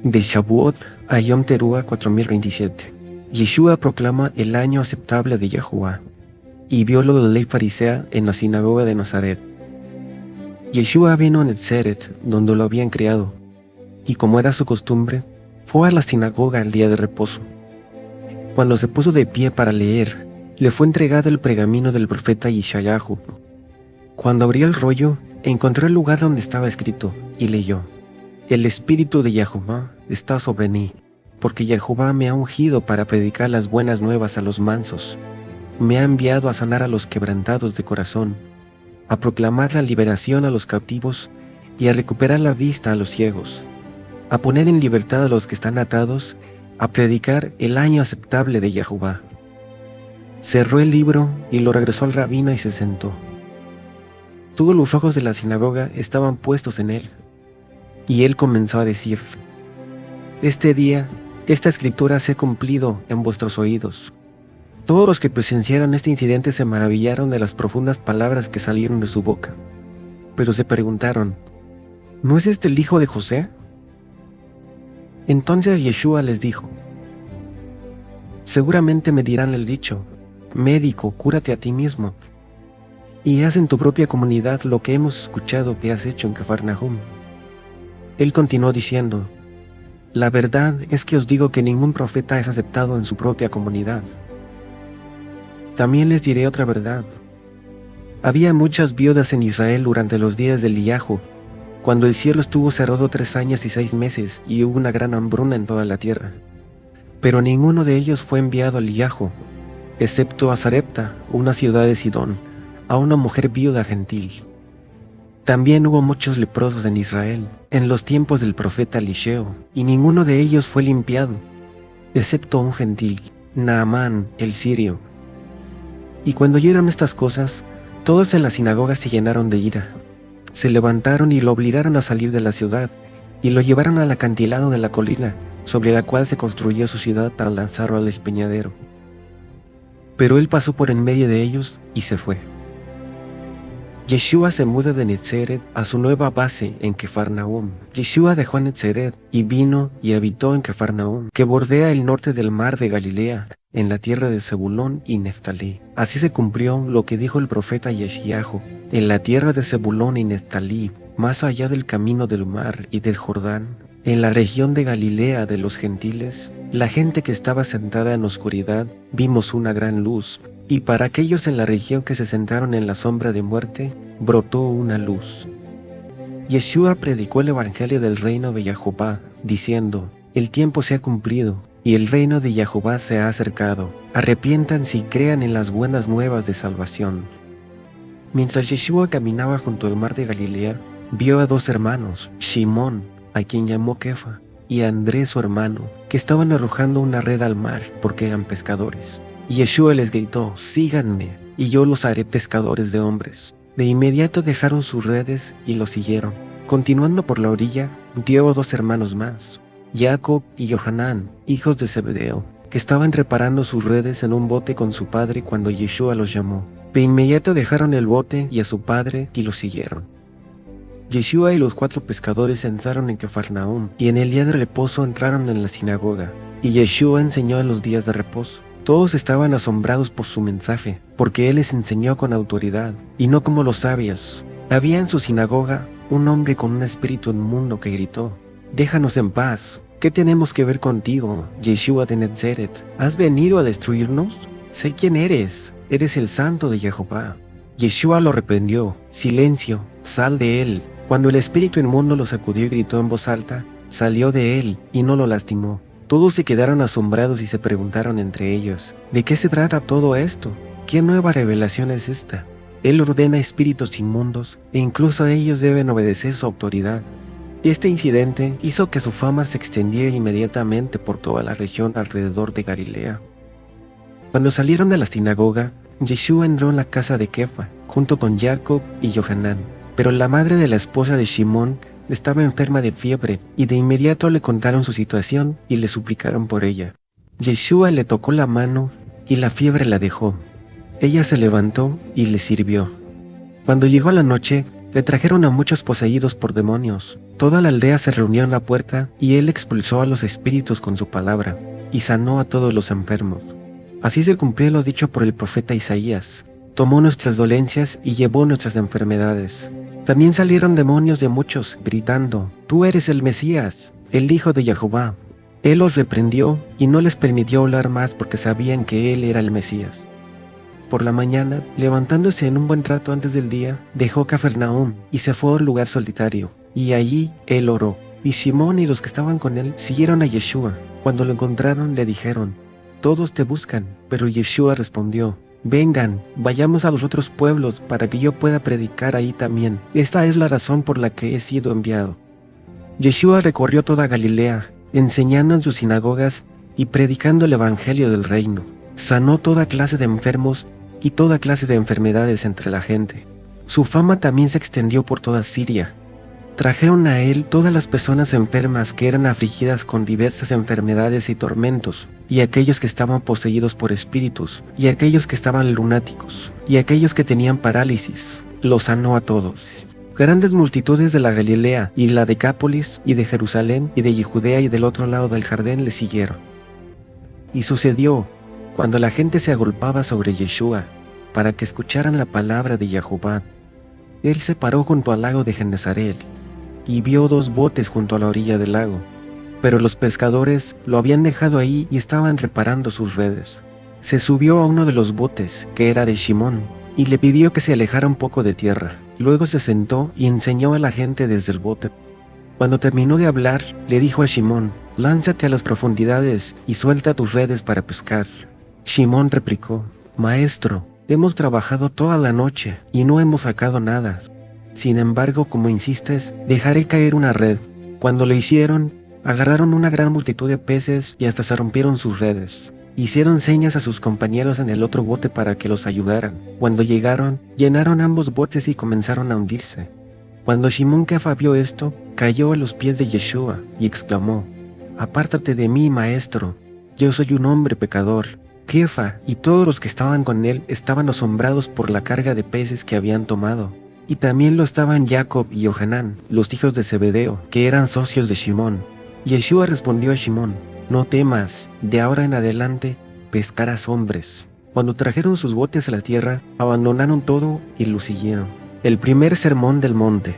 De Shavuot a Yom Teruah 4027. Yeshua proclama el año aceptable de Yahuwah, y violó la ley farisea en la sinagoga de Nazaret. Yeshua vino a Nazaret, donde lo habían criado, y como era su costumbre, fue a la sinagoga el día de reposo. Cuando se puso de pie para leer, le fue entregado el pergamino del profeta Yeshayahu. Cuando abrió el rollo, encontró el lugar donde estaba escrito, y leyó: El espíritu de Yahuwah está sobre mí, porque Yahuwah me ha ungido para predicar las buenas nuevas a los mansos. Me ha enviado a sanar a los quebrantados de corazón, a proclamar la liberación a los cautivos y a recuperar la vista a los ciegos, a poner en libertad a los que están atados, a predicar el año aceptable de Yahuwah. Cerró el libro y lo regresó al rabino y se sentó. Todos los ojos de la sinagoga estaban puestos en él, y él comenzó a decir: Este día, esta escritura se ha cumplido en vuestros oídos. Todos los que presenciaron este incidente se maravillaron de las profundas palabras que salieron de su boca, pero se preguntaron: ¿no es este el hijo de José? Entonces Yeshua les dijo: seguramente me dirán el dicho: médico, cúrate a ti mismo, y haz en tu propia comunidad lo que hemos escuchado que has hecho en Cafarnaúm. Él continuó diciendo: la verdad es que os digo que ningún profeta es aceptado en su propia comunidad. También les diré otra verdad. Había muchas viudas en Israel durante los días de Eliyahu, cuando el cielo estuvo cerrado 3 años y 6 meses y hubo una gran hambruna en toda la tierra. Pero ninguno de ellos fue enviado a Eliyahu, excepto a Sarepta, una ciudad de Sidón, a una mujer viuda gentil. También hubo muchos leprosos en Israel, en los tiempos del profeta Eliseo, y ninguno de ellos fue limpiado, excepto un gentil, Naamán el sirio. Y cuando oyeron estas cosas, todos en la sinagoga se llenaron de ira. Se levantaron y lo obligaron a salir de la ciudad, y lo llevaron al acantilado de la colina, sobre la cual se construyó su ciudad para lanzarlo al despeñadero. Pero él pasó por en medio de ellos y se fue. Yeshua se muda de Nazaret a su nueva base en Cafarnaúm. Yeshua dejó Nazaret y vino y habitó en Cafarnaúm, que bordea el norte del mar de Galilea, en la tierra de Zebulón y Neftalí. Así se cumplió lo que dijo el profeta Yeshayahu: en la tierra de Zebulón y Neftalí, más allá del camino del mar y del Jordán, en la región de Galilea de los gentiles, la gente que estaba sentada en oscuridad, vimos una gran luz. Y para aquellos en la región que se sentaron en la sombra de muerte, brotó una luz. Yeshua predicó el evangelio del reino de Yahová, diciendo: el tiempo se ha cumplido, y el reino de Yahová se ha acercado. Arrepiéntanse y crean en las buenas nuevas de salvación. Mientras Yeshua caminaba junto al mar de Galilea, vio a 2 hermanos, Simón, a quien llamó Kefa, y a Andrés su hermano, que estaban arrojando una red al mar porque eran pescadores. Y Yeshua les gritó: síganme, y yo los haré pescadores de hombres. De inmediato dejaron sus redes y lo siguieron. Continuando por la orilla, vio a 2 hermanos más, Jacob y Johanán, hijos de Zebedeo, que estaban reparando sus redes en un bote con su padre cuando Yeshua los llamó. De inmediato dejaron el bote y a su padre y lo siguieron. Yeshua y los 4 pescadores entraron en Cafarnaúm, y en el día de reposo entraron en la sinagoga, y Yeshua enseñó en los días de reposo. Todos estaban asombrados por su mensaje, porque él les enseñó con autoridad, y no como los sabios. Había en su sinagoga un hombre con un espíritu inmundo que gritó: déjanos en paz. ¿Qué tenemos que ver contigo, Yeshua de Nazaret? ¿Has venido a destruirnos? Sé quién eres. Eres el santo de Jehová. Yeshua lo reprendió: silencio, sal de él. Cuando el espíritu inmundo lo sacudió y gritó en voz alta, salió de él y no lo lastimó. Todos se quedaron asombrados y se preguntaron entre ellos: ¿de qué se trata todo esto? ¿Qué nueva revelación es esta? Él ordena espíritus inmundos e incluso ellos deben obedecer su autoridad. Este incidente hizo que su fama se extendiera inmediatamente por toda la región alrededor de Galilea. Cuando salieron de la sinagoga, Yeshua entró en la casa de Kefa, junto con Jacob y Johanán. Pero la madre de la esposa de Simón estaba enferma de fiebre, y de inmediato le contaron su situación y le suplicaron por ella. Yeshua le tocó la mano y la fiebre la dejó. Ella se levantó y le sirvió. Cuando llegó la noche, Le trajeron a muchos poseídos por demonios. Toda la aldea se reunió en la puerta y él expulsó a los espíritus con su palabra y sanó a todos los enfermos. Así se cumplió lo dicho por el profeta Isaías. Tomó nuestras dolencias y llevó nuestras enfermedades. También salieron demonios de muchos, gritando: «Tú eres el Mesías, el Hijo de Jehová». Él los reprendió y no les permitió hablar más porque sabían que él era el Mesías. Por la mañana, levantándose en un buen rato antes del día, dejó Cafarnaúm y se fue a un lugar solitario, y allí él oró. Y Simón y los que estaban con él siguieron a Yeshua. Cuando lo encontraron le dijeron: «Todos te buscan». Pero Yeshua respondió: «Vengan, vayamos a los otros pueblos para que yo pueda predicar ahí también. Esta es la razón por la que he sido enviado». Yeshua recorrió toda Galilea, enseñando en sus sinagogas y predicando el evangelio del reino. Sanó toda clase de enfermos y toda clase de enfermedades entre la gente. Su fama también se extendió por toda Siria. Trajeron a él todas las personas enfermas que eran afligidas con diversas enfermedades y tormentos, y aquellos que estaban poseídos por espíritus, y aquellos que estaban lunáticos, y aquellos que tenían parálisis. Los sanó a todos. Grandes multitudes de la Galilea y la Decápolis y de Jerusalén y de Judea y del otro lado del Jordán le siguieron. Y sucedió, cuando la gente se agolpaba sobre Yeshua para que escucharan la palabra de Jehová, él se paró junto al lago de Genezaret y vio 2 botes junto a la orilla del lago, pero los pescadores lo habían dejado ahí y estaban reparando sus redes. Se subió a uno de los botes, que era de Simón, y le pidió que se alejara un poco de tierra. Luego se sentó y enseñó a la gente desde el bote. Cuando terminó de hablar, le dijo a Simón: «Lánzate a las profundidades y suelta tus redes para pescar». Simón replicó: «Maestro, hemos trabajado toda la noche y no hemos sacado nada. Sin embargo, como insistes, dejaré caer una red». Cuando lo hicieron, agarraron una gran multitud de peces y hasta se rompieron sus redes. Hicieron señas a sus compañeros en el otro bote para que los ayudaran. Cuando llegaron, llenaron ambos botes y comenzaron a hundirse. Cuando Simón Kefa vio esto, cayó a los pies de Yeshua y exclamó: «Apártate de mí, maestro, yo soy un hombre pecador». Kefa y todos los que estaban con él estaban asombrados por la carga de peces que habían tomado. Y también lo estaban Jacob y Johanán, los hijos de Zebedeo, que eran socios de Simón. Yeshua respondió a Simón: «No temas, de ahora en adelante pescarás hombres». Cuando trajeron sus botes a la tierra, abandonaron todo y lo siguieron. El primer sermón del monte.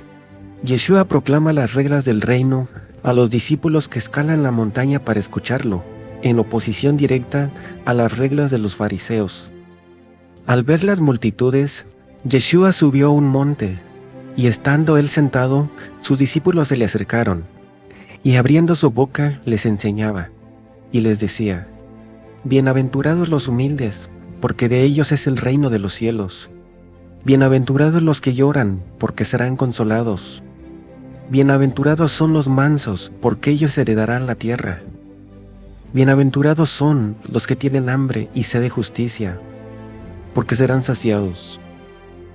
Yeshua proclama las reglas del reino a los discípulos que escalan la montaña para escucharlo, en oposición directa a las reglas de los fariseos. Al ver las multitudes, Yeshua subió a un monte, y estando él sentado, sus discípulos se le acercaron, y abriendo su boca les enseñaba, y les decía: «Bienaventurados los humildes, porque de ellos es el reino de los cielos. Bienaventurados los que lloran, porque serán consolados. Bienaventurados son los mansos, porque ellos heredarán la tierra. Bienaventurados son los que tienen hambre y sed de justicia, porque serán saciados.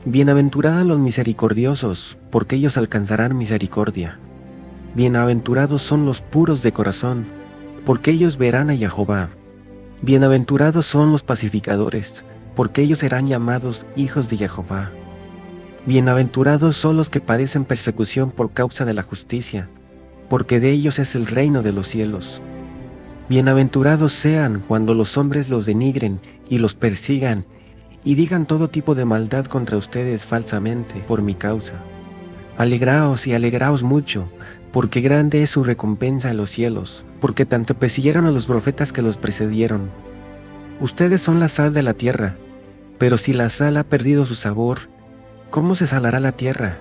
Bienaventurados los misericordiosos, porque ellos alcanzarán misericordia. Bienaventurados son los puros de corazón, porque ellos verán a Jehová. Bienaventurados son los pacificadores, porque ellos serán llamados hijos de Jehová. Bienaventurados son los que padecen persecución por causa de la justicia, porque de ellos es el reino de los cielos. Bienaventurados sean cuando los hombres los denigren y los persigan y digan todo tipo de maldad contra ustedes falsamente por mi causa. Alegraos y alegraos mucho, porque grande es su recompensa en los cielos, porque tanto persiguieron a los profetas que los precedieron. Ustedes son la sal de la tierra, pero si la sal ha perdido su sabor, ¿cómo se salará la tierra?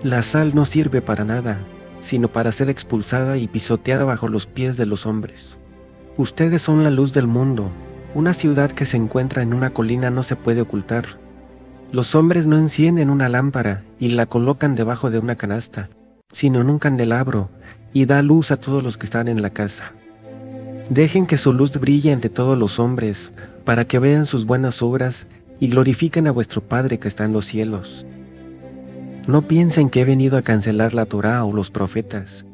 La sal no sirve para nada, sino para ser expulsada y pisoteada bajo los pies de los hombres. Ustedes son la luz del mundo. Una ciudad que se encuentra en una colina no se puede ocultar. Los hombres no encienden una lámpara y la colocan debajo de una canasta, sino en un candelabro, y da luz a todos los que están en la casa. Dejen que su luz brille ante todos los hombres, para que vean sus buenas obras y glorifiquen a vuestro Padre que está en los cielos. No piensen que he venido a cancelar la Torá o los profetas.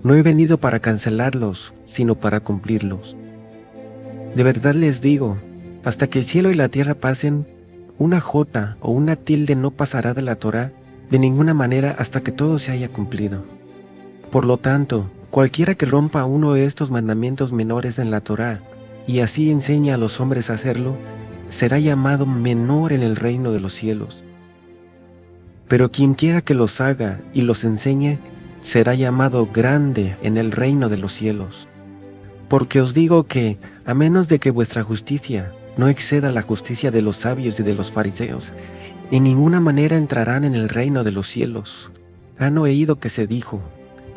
No he venido para cancelarlos, sino para cumplirlos. De verdad les digo, hasta que el cielo y la tierra pasen, una jota o una tilde no pasará de la Torá, de ninguna manera hasta que todo se haya cumplido. Por lo tanto, cualquiera que rompa uno de estos mandamientos menores en la Torá, y así enseña a los hombres a hacerlo, será llamado menor en el reino de los cielos. Pero quien quiera que los haga y los enseñe, será llamado grande en el reino de los cielos. Porque os digo que, a menos de que vuestra justicia no exceda la justicia de los sabios y de los fariseos, en ninguna manera entrarán en el reino de los cielos. Han oído que se dijo: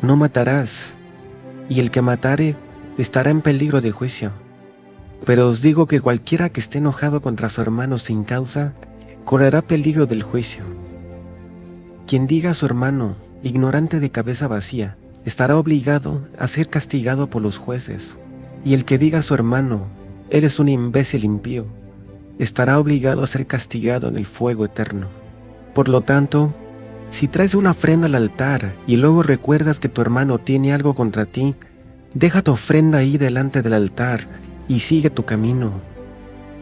no matarás, y el que matare estará en peligro de juicio. Pero os digo que cualquiera que esté enojado contra su hermano sin causa, correrá peligro del juicio. Quien diga a su hermano, ignorante de cabeza vacía, estará obligado a ser castigado por los jueces. Y el que diga a su hermano, eres un imbécil impío, estará obligado a ser castigado en el fuego eterno. Por lo tanto, si traes una ofrenda al altar y luego recuerdas que tu hermano tiene algo contra ti, deja tu ofrenda ahí delante del altar y sigue tu camino.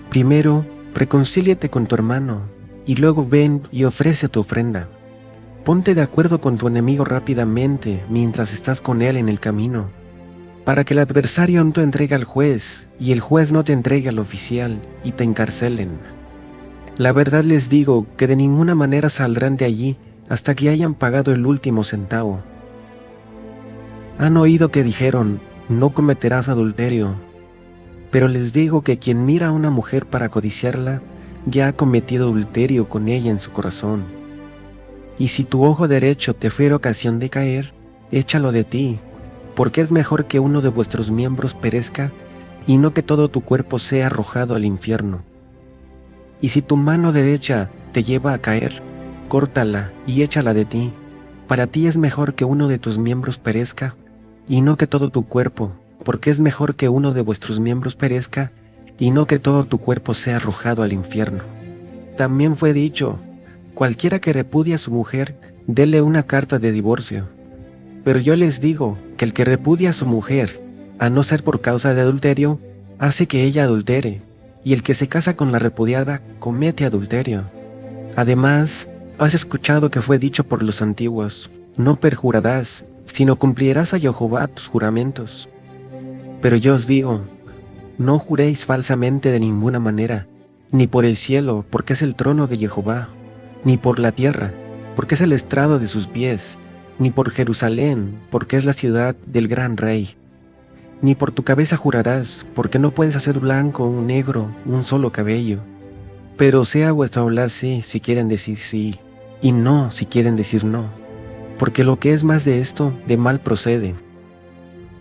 Primero, reconcíliate con tu hermano y luego ven y ofrece tu ofrenda. Ponte de acuerdo con tu enemigo rápidamente mientras estás con él en el camino, para que el adversario no te entregue al juez y el juez no te entregue al oficial y te encarcelen. La verdad les digo que de ninguna manera saldrán de allí hasta que hayan pagado el último centavo. Han oído que dijeron: no cometerás adulterio. Pero les digo que quien mira a una mujer para codiciarla, ya ha cometido adulterio con ella en su corazón. Y si tu ojo derecho te fuera ocasión de caer, échalo de ti, porque es mejor que uno de vuestros miembros perezca, y no que todo tu cuerpo sea arrojado al infierno. Y si tu mano derecha te lleva a caer, córtala y échala de ti. Para ti es mejor que uno de tus miembros perezca, y no que todo tu cuerpo, porque es mejor que uno de vuestros miembros perezca, y no que todo tu cuerpo sea arrojado al infierno. También fue dicho: cualquiera que repudie a su mujer, déle una carta de divorcio. Pero yo les digo que el que repudia a su mujer, a no ser por causa de adulterio, hace que ella adultere, y el que se casa con la repudiada comete adulterio. Además, has escuchado que fue dicho por los antiguos: no perjurarás, sino cumplirás a Jehová tus juramentos. Pero yo os digo, no juréis falsamente de ninguna manera, ni por el cielo, porque es el trono de Jehová, ni por la tierra, porque es el estrado de sus pies, ni por Jerusalén, porque es la ciudad del gran rey. Ni por tu cabeza jurarás, porque no puedes hacer blanco o negro un solo cabello. Pero sea vuestro hablar sí si quieren decir sí, y no si quieren decir no, porque lo que es más de esto, de mal procede.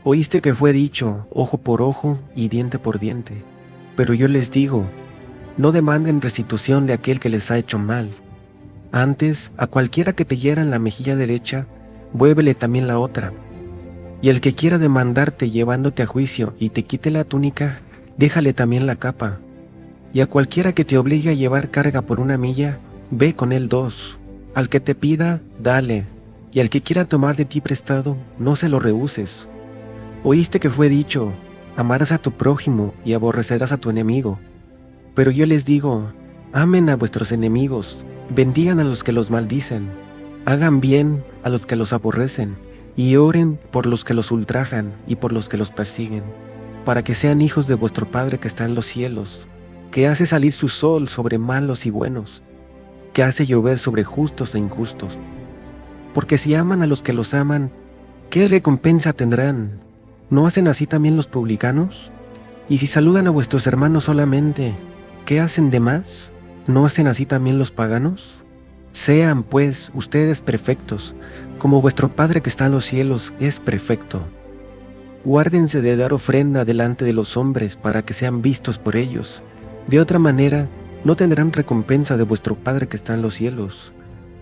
Oíste que fue dicho: ojo por ojo y diente por diente. Pero yo les digo, no demanden restitución de aquel que les ha hecho mal. Antes, a cualquiera que te hiera en la mejilla derecha, vuélvele también la otra. Y el que quiera demandarte llevándote a juicio y te quite la túnica, déjale también la capa. Y a cualquiera que te obligue a llevar carga por 1 milla, ve con él 2. Al que te pida, dale, y al que quiera tomar de ti prestado, no se lo rehuses. Oíste que fue dicho: amarás a tu prójimo y aborrecerás a tu enemigo. Pero yo les digo, amen a vuestros enemigos, bendigan a los que los maldicen, hagan bien a los que los aborrecen, y oren por los que los ultrajan y por los que los persiguen, para que sean hijos de vuestro Padre que está en los cielos, que hace salir su sol sobre malos y buenos, que hace llover sobre justos e injustos. Porque si aman a los que los aman, ¿qué recompensa tendrán? ¿No hacen así también los publicanos? Y si saludan a vuestros hermanos solamente, ¿qué hacen de más? ¿No hacen así también los paganos? Sean, pues, ustedes perfectos, como vuestro Padre que está en los cielos es perfecto. Guárdense de dar ofrenda delante de los hombres para que sean vistos por ellos. De otra manera, no tendrán recompensa de vuestro Padre que está en los cielos.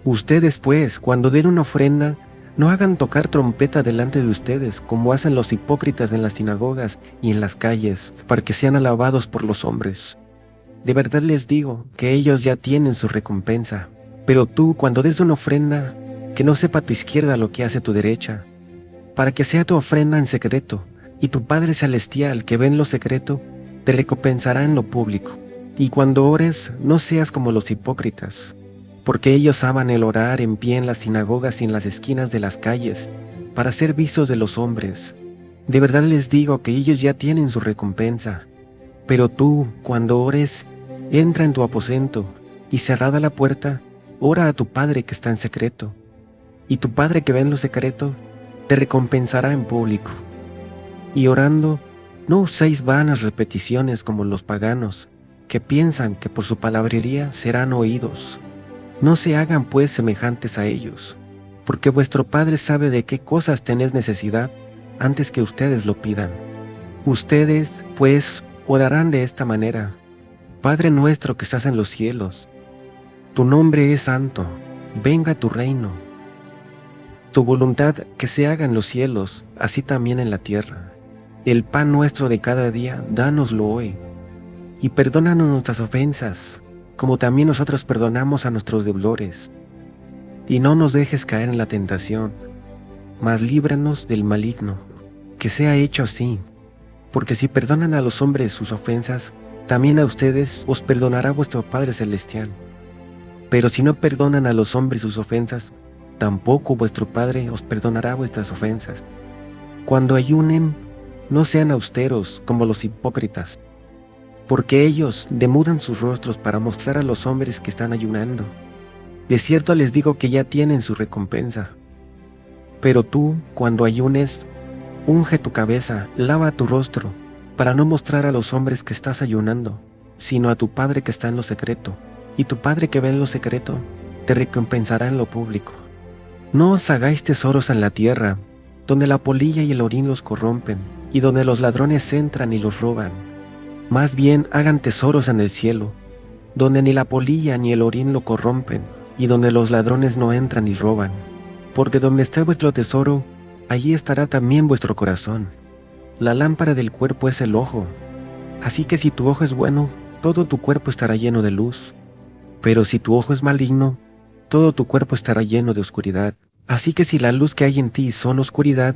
Ustedes, pues, cuando den una ofrenda, no hagan tocar trompeta delante de ustedes, como hacen los hipócritas en las sinagogas y en las calles, para que sean alabados por los hombres. De verdad les digo que ellos ya tienen su recompensa. Pero tú, cuando des una ofrenda, que no sepa tu izquierda lo que hace tu derecha, para que sea tu ofrenda en secreto, y tu Padre Celestial, que ve en lo secreto, te recompensará en lo público. Y cuando ores, no seas como los hipócritas, porque ellos aman el orar en pie en las sinagogas y en las esquinas de las calles, para ser vistos de los hombres. De verdad les digo que ellos ya tienen su recompensa. Pero tú, cuando ores, entra en tu aposento, y cerrada la puerta, ora a tu Padre que está en secreto. Y tu Padre que ve en lo secreto, te recompensará en público. Y orando, no uséis vanas repeticiones como los paganos, que piensan que por su palabrería serán oídos. No se hagan pues semejantes a ellos, porque vuestro Padre sabe de qué cosas tenéis necesidad antes que ustedes lo pidan. Ustedes, pues, orarán de esta manera: Padre nuestro que estás en los cielos, tu nombre es santo, venga tu reino. Tu voluntad que se haga en los cielos, así también en la tierra. El pan nuestro de cada día, dánoslo hoy. Y perdónanos nuestras ofensas, como también nosotros perdonamos a nuestros deudores. Y no nos dejes caer en la tentación, mas líbranos del maligno. Que sea hecho así, porque si perdonan a los hombres sus ofensas, también a ustedes os perdonará vuestro Padre Celestial. Pero si no perdonan a los hombres sus ofensas, tampoco vuestro Padre os perdonará vuestras ofensas. Cuando ayunen, no sean austeros como los hipócritas, porque ellos demudan sus rostros para mostrar a los hombres que están ayunando. De cierto les digo que ya tienen su recompensa. Pero tú, cuando ayunes, unge tu cabeza, lava tu rostro, para no mostrar a los hombres que estás ayunando, sino a tu Padre que está en lo secreto, y tu Padre que ve en lo secreto, te recompensará en lo público. No os hagáis tesoros en la tierra, donde la polilla y el orín los corrompen, y donde los ladrones entran y los roban. Más bien hagan tesoros en el cielo, donde ni la polilla ni el orín lo corrompen, y donde los ladrones no entran y roban. Porque donde esté vuestro tesoro, allí estará también vuestro corazón. La lámpara del cuerpo es el ojo. Así que si tu ojo es bueno, todo tu cuerpo estará lleno de luz. Pero si tu ojo es maligno, todo tu cuerpo estará lleno de oscuridad. Así que si la luz que hay en ti son oscuridad,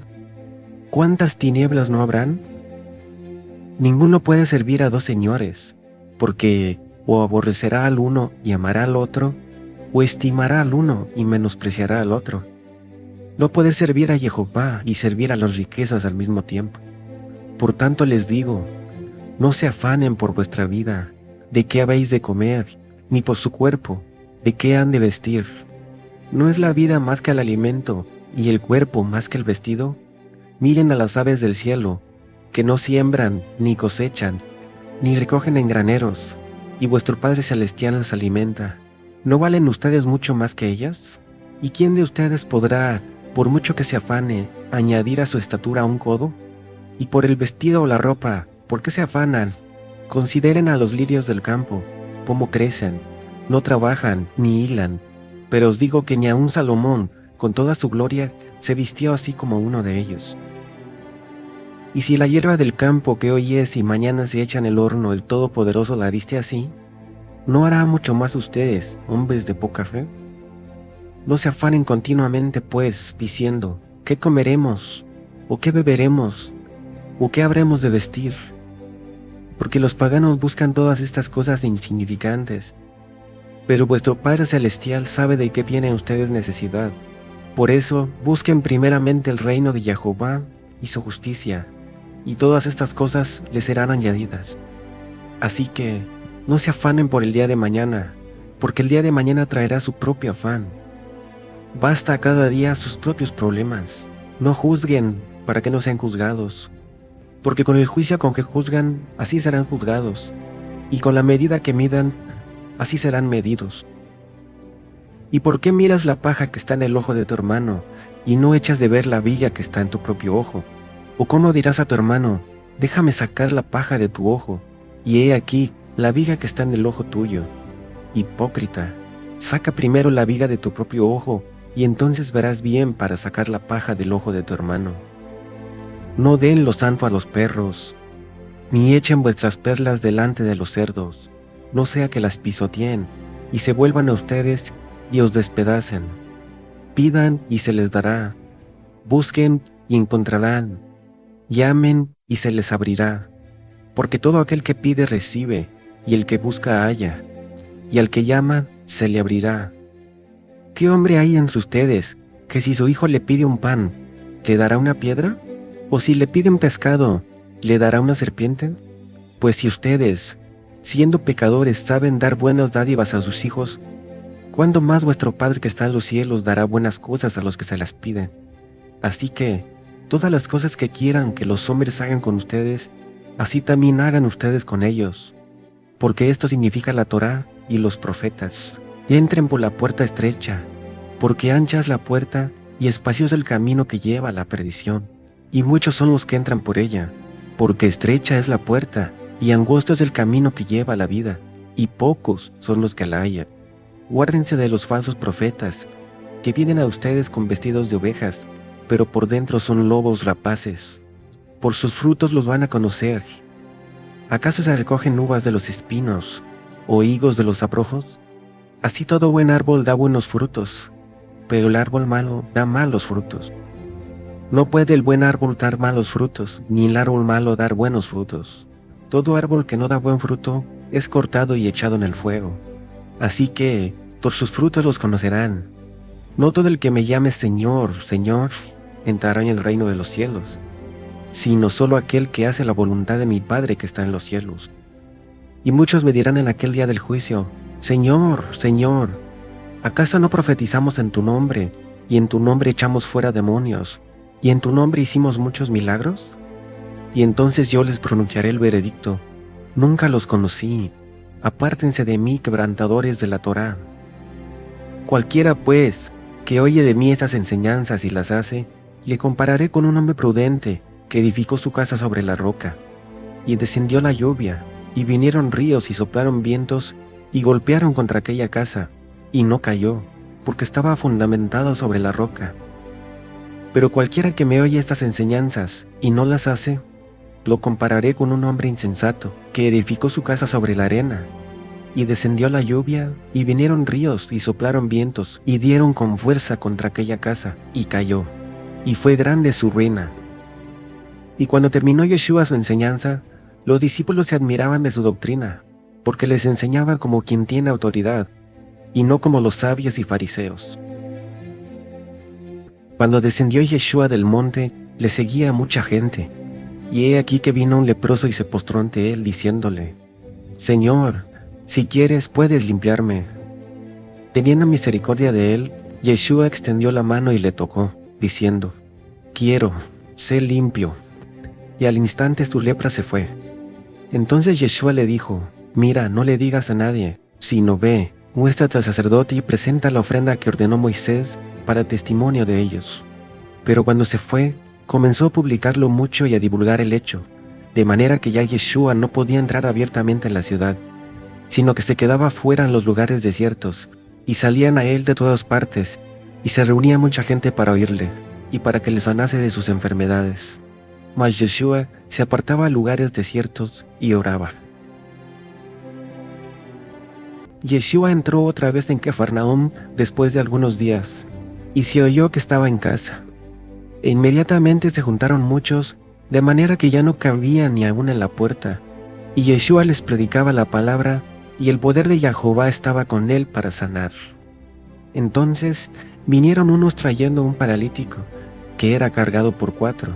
¿cuántas tinieblas no habrán? Ninguno puede servir a dos señores, porque o aborrecerá al uno y amará al otro, o estimará al uno y menospreciará al otro. No puede servir a Jehová y servir a las riquezas al mismo tiempo. Por tanto les digo, no se afanen por vuestra vida, de qué habéis de comer, ni por su cuerpo, de qué han de vestir. ¿No es la vida más que el alimento, y el cuerpo más que el vestido? Miren a las aves del cielo, que no siembran, ni cosechan, ni recogen en graneros, y vuestro Padre Celestial las alimenta. ¿No valen ustedes mucho más que ellas? ¿Y quién de ustedes podrá, por mucho que se afane, añadir a su estatura un codo? Y por el vestido o la ropa, ¿por qué se afanan? Consideren a los lirios del campo, cómo crecen, no trabajan ni hilan. Pero os digo que ni aun Salomón, con toda su gloria, se vistió así como uno de ellos. Y si la hierba del campo que hoy es y mañana se echa en el horno, el Todopoderoso la viste así, ¿no hará mucho más ustedes, hombres de poca fe? No se afanen continuamente, pues, diciendo, ¿qué comeremos? ¿O qué beberemos? ¿O qué habremos de vestir? Porque los paganos buscan todas estas cosas insignificantes. Pero vuestro Padre Celestial sabe de qué tienen ustedes necesidad. Por eso, busquen primeramente el reino de Jehová y su justicia, y todas estas cosas les serán añadidas. Así que, no se afanen por el día de mañana, porque el día de mañana traerá su propio afán. Basta a cada día sus propios problemas. No juzguen para que no sean juzgados, porque con el juicio con que juzgan, así serán juzgados, y con la medida que midan, así serán medidos. ¿Y por qué miras la paja que está en el ojo de tu hermano, y no echas de ver la viga que está en tu propio ojo? ¿O cómo dirás a tu hermano, déjame sacar la paja de tu ojo, y he aquí la viga que está en el ojo tuyo? Hipócrita, saca primero la viga de tu propio ojo, y entonces verás bien para sacar la paja del ojo de tu hermano. No den lo santo a los perros, ni echen vuestras perlas delante de los cerdos, no sea que las pisoteen y se vuelvan a ustedes y os despedacen. Pidan y se les dará, busquen y encontrarán, llamen y se les abrirá, porque todo aquel que pide recibe, y el que busca halla, y al que llama se le abrirá. ¿Qué hombre hay entre ustedes que si su hijo le pide un pan, le dará una piedra? ¿O si le pide un pescado, le dará una serpiente? Pues si ustedes, siendo pecadores, saben dar buenas dádivas a sus hijos, ¿cuándo más vuestro Padre que está en los cielos dará buenas cosas a los que se las piden? Así que, todas las cosas que quieran que los hombres hagan con ustedes, así también hagan ustedes con ellos. Porque esto significa la Torá y los profetas. Entren por la puerta estrecha, porque ancha es la puerta y espacioso el camino que lleva a la perdición, y muchos son los que entran por ella, porque estrecha es la puerta y angosto es el camino que lleva a la vida, y pocos son los que la hallan. Guárdense de los falsos profetas, que vienen a ustedes con vestidos de ovejas, pero por dentro son lobos rapaces. Por sus frutos los van a conocer. ¿Acaso se recogen uvas de los espinos o higos de los abrojos? Así todo buen árbol da buenos frutos, pero el árbol malo da malos frutos. No puede el buen árbol dar malos frutos, ni el árbol malo dar buenos frutos. Todo árbol que no da buen fruto es cortado y echado en el fuego. Así que, por sus frutos los conocerán. No todo el que me llame Señor, Señor, entrará en el reino de los cielos, sino solo aquel que hace la voluntad de mi Padre que está en los cielos. Y muchos me dirán en aquel día del juicio, Señor, Señor, ¿acaso no profetizamos en tu nombre, y en tu nombre echamos fuera demonios, y en tu nombre hicimos muchos milagros? Y entonces yo les pronunciaré el veredicto, nunca los conocí, apártense de mí, quebrantadores de la Torá. Cualquiera, pues, que oye de mí estas enseñanzas y las hace, le compararé con un hombre prudente que edificó su casa sobre la roca. Y descendió la lluvia, y vinieron ríos y soplaron vientos, y golpearon contra aquella casa, y no cayó, porque estaba fundamentada sobre la roca. Pero cualquiera que me oye estas enseñanzas y no las hace, lo compararé con un hombre insensato, que edificó su casa sobre la arena. Y descendió la lluvia, y vinieron ríos y soplaron vientos, y dieron con fuerza contra aquella casa, y cayó, y fue grande su ruina. Y cuando terminó Yeshua su enseñanza, los discípulos se admiraban de su doctrina, porque les enseñaba como quien tiene autoridad, y no como los sabios y fariseos. Cuando descendió Yeshua del monte, le seguía mucha gente, y he aquí que vino un leproso y se postró ante él, diciéndole, Señor, si quieres puedes limpiarme. Teniendo misericordia de él, Yeshua extendió la mano y le tocó, diciendo, Quiero, sé limpio. Y al instante su lepra se fue. Entonces Yeshua le dijo, Mira, no le digas a nadie, sino ve, muéstrate al sacerdote y presenta la ofrenda que ordenó Moisés para testimonio de ellos. Pero cuando se fue, comenzó a publicarlo mucho y a divulgar el hecho, de manera que ya Yeshua no podía entrar abiertamente en la ciudad, sino que se quedaba fuera en los lugares desiertos, y salían a él de todas partes, y se reunía mucha gente para oírle, y para que le sanase de sus enfermedades. Mas Yeshua se apartaba a lugares desiertos y oraba. Yeshua entró otra vez en Cafarnaúm después de algunos días, y se oyó que estaba en casa. E inmediatamente se juntaron muchos, de manera que ya no cabían ni aún en la puerta, y Yeshua les predicaba la palabra, y el poder de Jehová estaba con él para sanar. Entonces vinieron unos trayendo un paralítico, que era cargado por 4,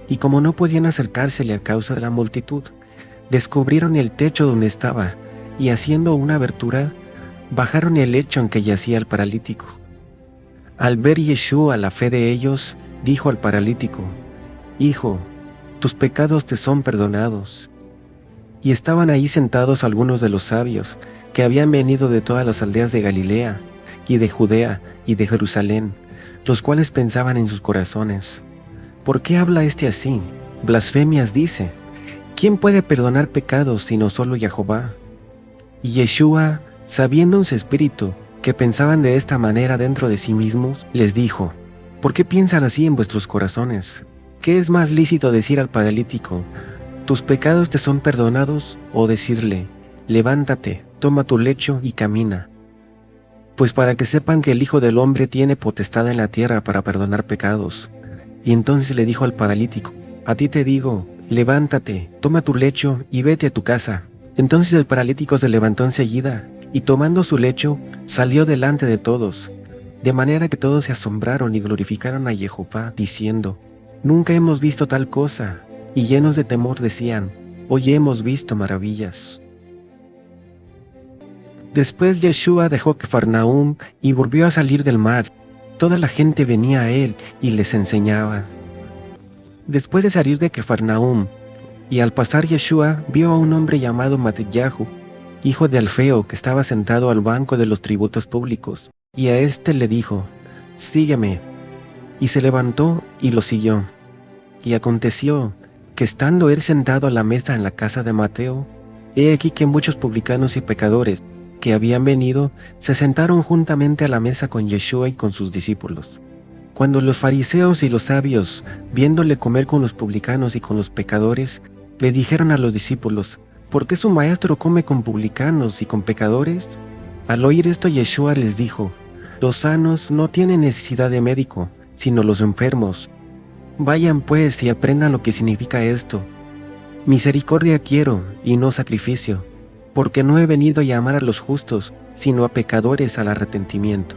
y como no podían acercársele a causa de la multitud, descubrieron el techo donde estaba, y haciendo una abertura, bajaron el lecho en que yacía el paralítico. Al ver Yeshua la fe de ellos, dijo al paralítico, Hijo, tus pecados te son perdonados. Y estaban ahí sentados algunos de los sabios, que habían venido de todas las aldeas de Galilea, y de Judea, y de Jerusalén, los cuales pensaban en sus corazones, ¿por qué habla este así? Blasfemias dice. ¿Quién puede perdonar pecados sino solo Jehová? Y Yeshua, sabiendo en su espíritu que pensaban de esta manera dentro de sí mismos, les dijo, ¿por qué piensan así en vuestros corazones? ¿Qué es más lícito decir al paralítico, tus pecados te son perdonados, o decirle, levántate, toma tu lecho y camina? Pues para que sepan que el Hijo del Hombre tiene potestad en la tierra para perdonar pecados. Y entonces le dijo al paralítico, a ti te digo, levántate, toma tu lecho y vete a tu casa. Entonces el paralítico se levantó enseguida, y tomando su lecho, salió delante de todos, de manera que todos se asombraron y glorificaron a Jehová, diciendo: Nunca hemos visto tal cosa. Y llenos de temor decían: Hoy hemos visto maravillas. Después Yeshua dejó Cafarnaúm y volvió a salir del mar. Toda la gente venía a él y les enseñaba. Después de salir de Cafarnaúm, y al pasar Yeshua vio a un hombre llamado Matillahu, hijo de Alfeo, que estaba sentado al banco de los tributos públicos, y a éste le dijo: Sígueme. Y se levantó y lo siguió. Y aconteció que estando él sentado a la mesa en la casa de Mateo, he aquí que muchos publicanos y pecadores que habían venido se sentaron juntamente a la mesa con Yeshua y con sus discípulos. Cuando los fariseos y los sabios, viéndole comer con los publicanos y con los pecadores, le dijeron a los discípulos: ¿Por qué su maestro come con publicanos y con pecadores? Al oír esto, Yeshua les dijo: Los sanos no tienen necesidad de médico, sino los enfermos. Vayan pues y aprendan lo que significa esto: misericordia quiero y no sacrificio, porque no he venido a llamar a los justos, sino a pecadores al arrepentimiento.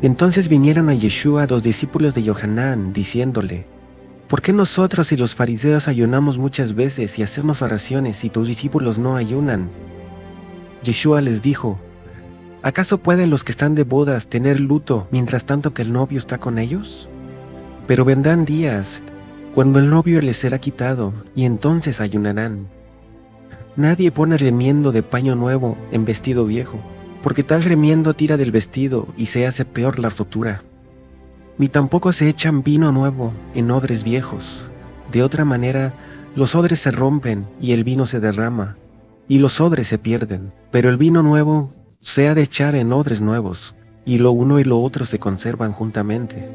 Entonces vinieron a Yeshua los discípulos de Johanán, diciéndole: ¿Por qué nosotros y los fariseos ayunamos muchas veces y hacemos oraciones y tus discípulos no ayunan? Yeshua les dijo: ¿Acaso pueden los que están de bodas tener luto mientras tanto que el novio está con ellos? Pero vendrán días cuando el novio les será quitado, y entonces ayunarán. Nadie pone remiendo de paño nuevo en vestido viejo, porque tal remiendo tira del vestido y se hace peor la rotura. Ni tampoco se echan vino nuevo en odres viejos. De otra manera, los odres se rompen y el vino se derrama, y los odres se pierden. Pero el vino nuevo se ha de echar en odres nuevos, y lo uno y lo otro se conservan juntamente.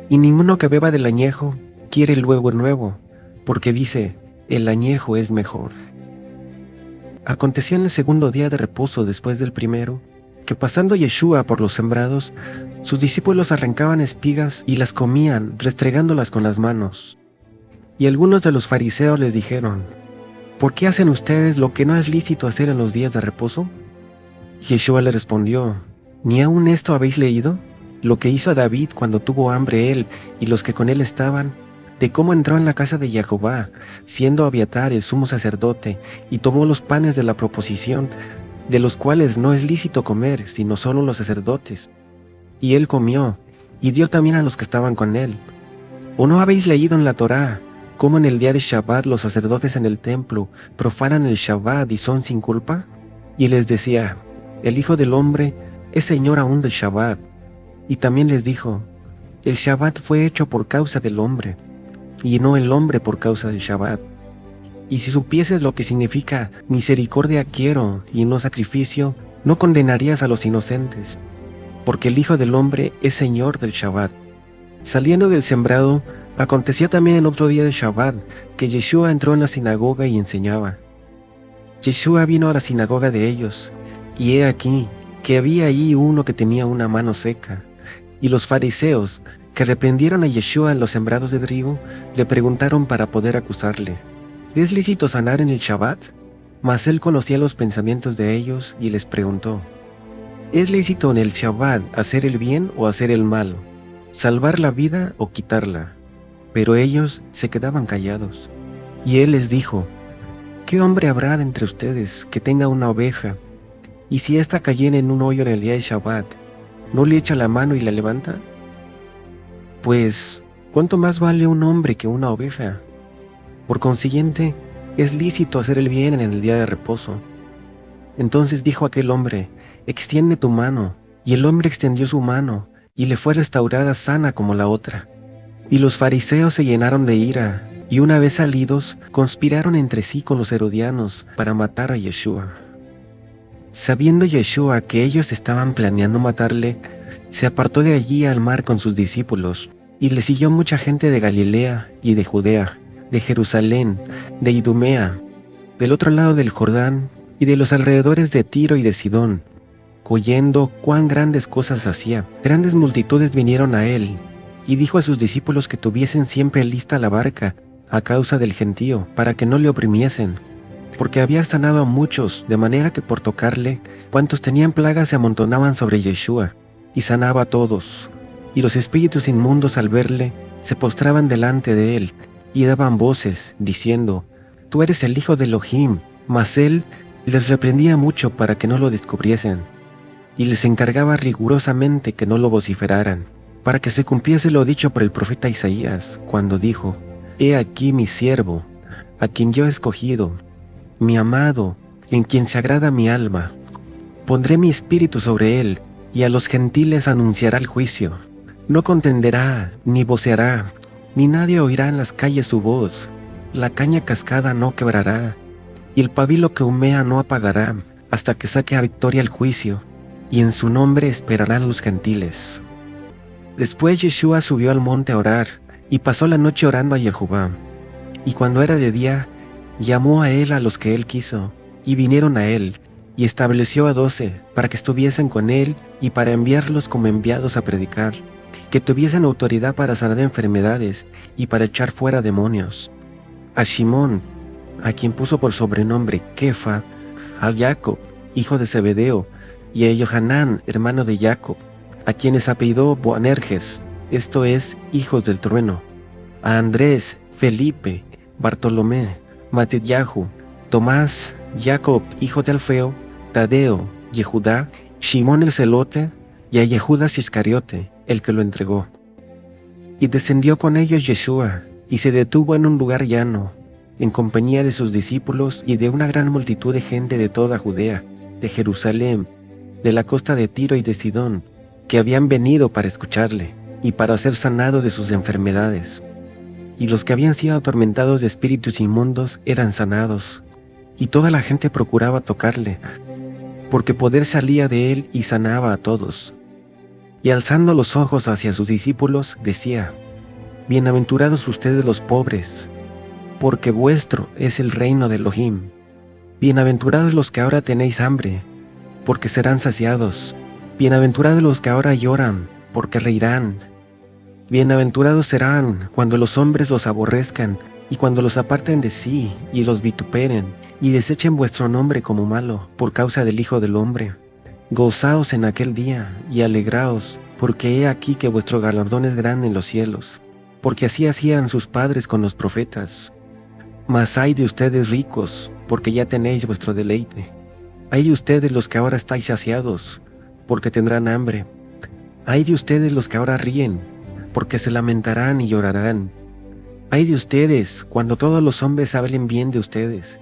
Y ninguno que beba del añejo quiere luego el nuevo, porque dice: el añejo es mejor. Aconteció en el segundo día de reposo después del primero, que pasando Yeshua por los sembrados, sus discípulos arrancaban espigas y las comían, restregándolas con las manos. Y algunos de los fariseos les dijeron: ¿Por qué hacen ustedes lo que no es lícito hacer en los días de reposo? Yeshua le respondió: ¿Ni aún esto habéis leído? Lo que hizo David cuando tuvo hambre él y los que con él estaban, de cómo entró en la casa de Jehová, siendo Abiatar el sumo sacerdote, y tomó los panes de la proposición, de los cuales no es lícito comer, sino solo los sacerdotes. Y él comió, y dio también a los que estaban con él. ¿O no habéis leído en la Torá cómo en el día de Shabbat los sacerdotes en el templo profanan el Shabbat y son sin culpa? Y les decía: el Hijo del Hombre es Señor aún del Shabbat. Y también les dijo: el Shabbat fue hecho por causa del hombre, y no el hombre por causa del Shabbat. Y si supieses lo que significa misericordia quiero y no sacrificio, no condenarías a los inocentes, porque el Hijo del Hombre es Señor del Shabbat. Saliendo del sembrado, aconteció también el otro día del Shabbat, que Yeshua entró en la sinagoga y enseñaba. Yeshua vino a la sinagoga de ellos, y he aquí que había allí uno que tenía una mano seca. Y los fariseos, que reprendieron a Yeshua en los sembrados de trigo, le preguntaron para poder acusarle: ¿es lícito sanar en el Shabbat? Mas él conocía los pensamientos de ellos y les preguntó: ¿es lícito en el Shabbat hacer el bien o hacer el mal, salvar la vida o quitarla? Pero ellos se quedaban callados. Y él les dijo: ¿qué hombre habrá de entre ustedes que tenga una oveja, y si ésta cayera en un hoyo en el día de Shabbat, no le echa la mano y la levanta? Pues, ¿cuánto más vale un hombre que una oveja? Por consiguiente, es lícito hacer el bien en el día de reposo. Entonces dijo aquel hombre: extiende tu mano. Y el hombre extendió su mano, y le fue restaurada sana como la otra. Y los fariseos se llenaron de ira, y una vez salidos, conspiraron entre sí con los herodianos para matar a Yeshua. Sabiendo Yeshua que ellos estaban planeando matarle, se apartó de allí al mar con sus discípulos, y le siguió mucha gente de Galilea y de Judea, de Jerusalén, de Idumea, del otro lado del Jordán, y de los alrededores de Tiro y de Sidón. Oyendo cuán grandes cosas hacía, grandes multitudes vinieron a él, y dijo a sus discípulos que tuviesen siempre lista la barca a causa del gentío, para que no le oprimiesen. porque había sanado a muchos, de manera que por tocarle, cuantos tenían plagas se amontonaban sobre Yeshua, y sanaba a todos. Y los espíritus inmundos al verle, se postraban delante de él, y daban voces, diciendo: Tú eres el Hijo de Elohim. Mas él les reprendía mucho para que no lo descubriesen, y les encargaba rigurosamente que no lo vociferaran, para que se cumpliese lo dicho por el profeta Isaías, cuando dijo: He aquí mi siervo, a quien yo he escogido, mi amado, en quien se agrada mi alma. Pondré mi espíritu sobre él, y a los gentiles anunciará el juicio. No contenderá, ni voceará, ni nadie oirá en las calles su voz. La caña cascada no quebrará, y el pabilo que humea no apagará, hasta que saque a victoria el juicio, y en su nombre esperarán los gentiles. Después Yeshua subió al monte a orar, y pasó la noche orando a Jehová. Y cuando era de día, llamó a él a los que él quiso, y vinieron a él, y estableció a 12, para que estuviesen con él, y para enviarlos como enviados a predicar, que tuviesen autoridad para sanar enfermedades, y para echar fuera demonios. A Simón, a quien puso por sobrenombre Kefa, a Jacob, hijo de Zebedeo, y a Johanán, hermano de Jacob, a quienes apellidó Boanerges, esto es, hijos del trueno, a Andrés, Felipe, Bartolomé, Matityahu, Tomás, Jacob, hijo de Alfeo, Tadeo, Yehudá, Simón el celote, y a Yehudas Iscariote, el que lo entregó. Y descendió con ellos Yeshua, y se detuvo en un lugar llano, en compañía de sus discípulos y de una gran multitud de gente de toda Judea, de Jerusalén, de la costa de Tiro y de Sidón, que habían venido para escucharle, y para ser sanados de sus enfermedades. Y los que habían sido atormentados de espíritus inmundos eran sanados, y toda la gente procuraba tocarle, porque poder salía de él y sanaba a todos. Y alzando los ojos hacia sus discípulos, decía: Bienaventurados ustedes los pobres, porque vuestro es el reino de Elohim. Bienaventurados los que ahora tenéis hambre, porque serán saciados. Bienaventurados los que ahora lloran, porque reirán. Bienaventurados serán cuando los hombres los aborrezcan, y cuando los aparten de sí, y los vituperen, y desechen vuestro nombre como malo, por causa del Hijo del Hombre. Gozaos en aquel día, y alegraos, porque he aquí que vuestro galardón es grande en los cielos, porque así hacían sus padres con los profetas. Mas ay de ustedes ricos, porque ya tenéis vuestro deleite. Ay de ustedes los que ahora estáis saciados, porque tendrán hambre. Ay de ustedes los que ahora ríen, porque se lamentarán y llorarán. Ay de ustedes cuando todos los hombres hablen bien de ustedes,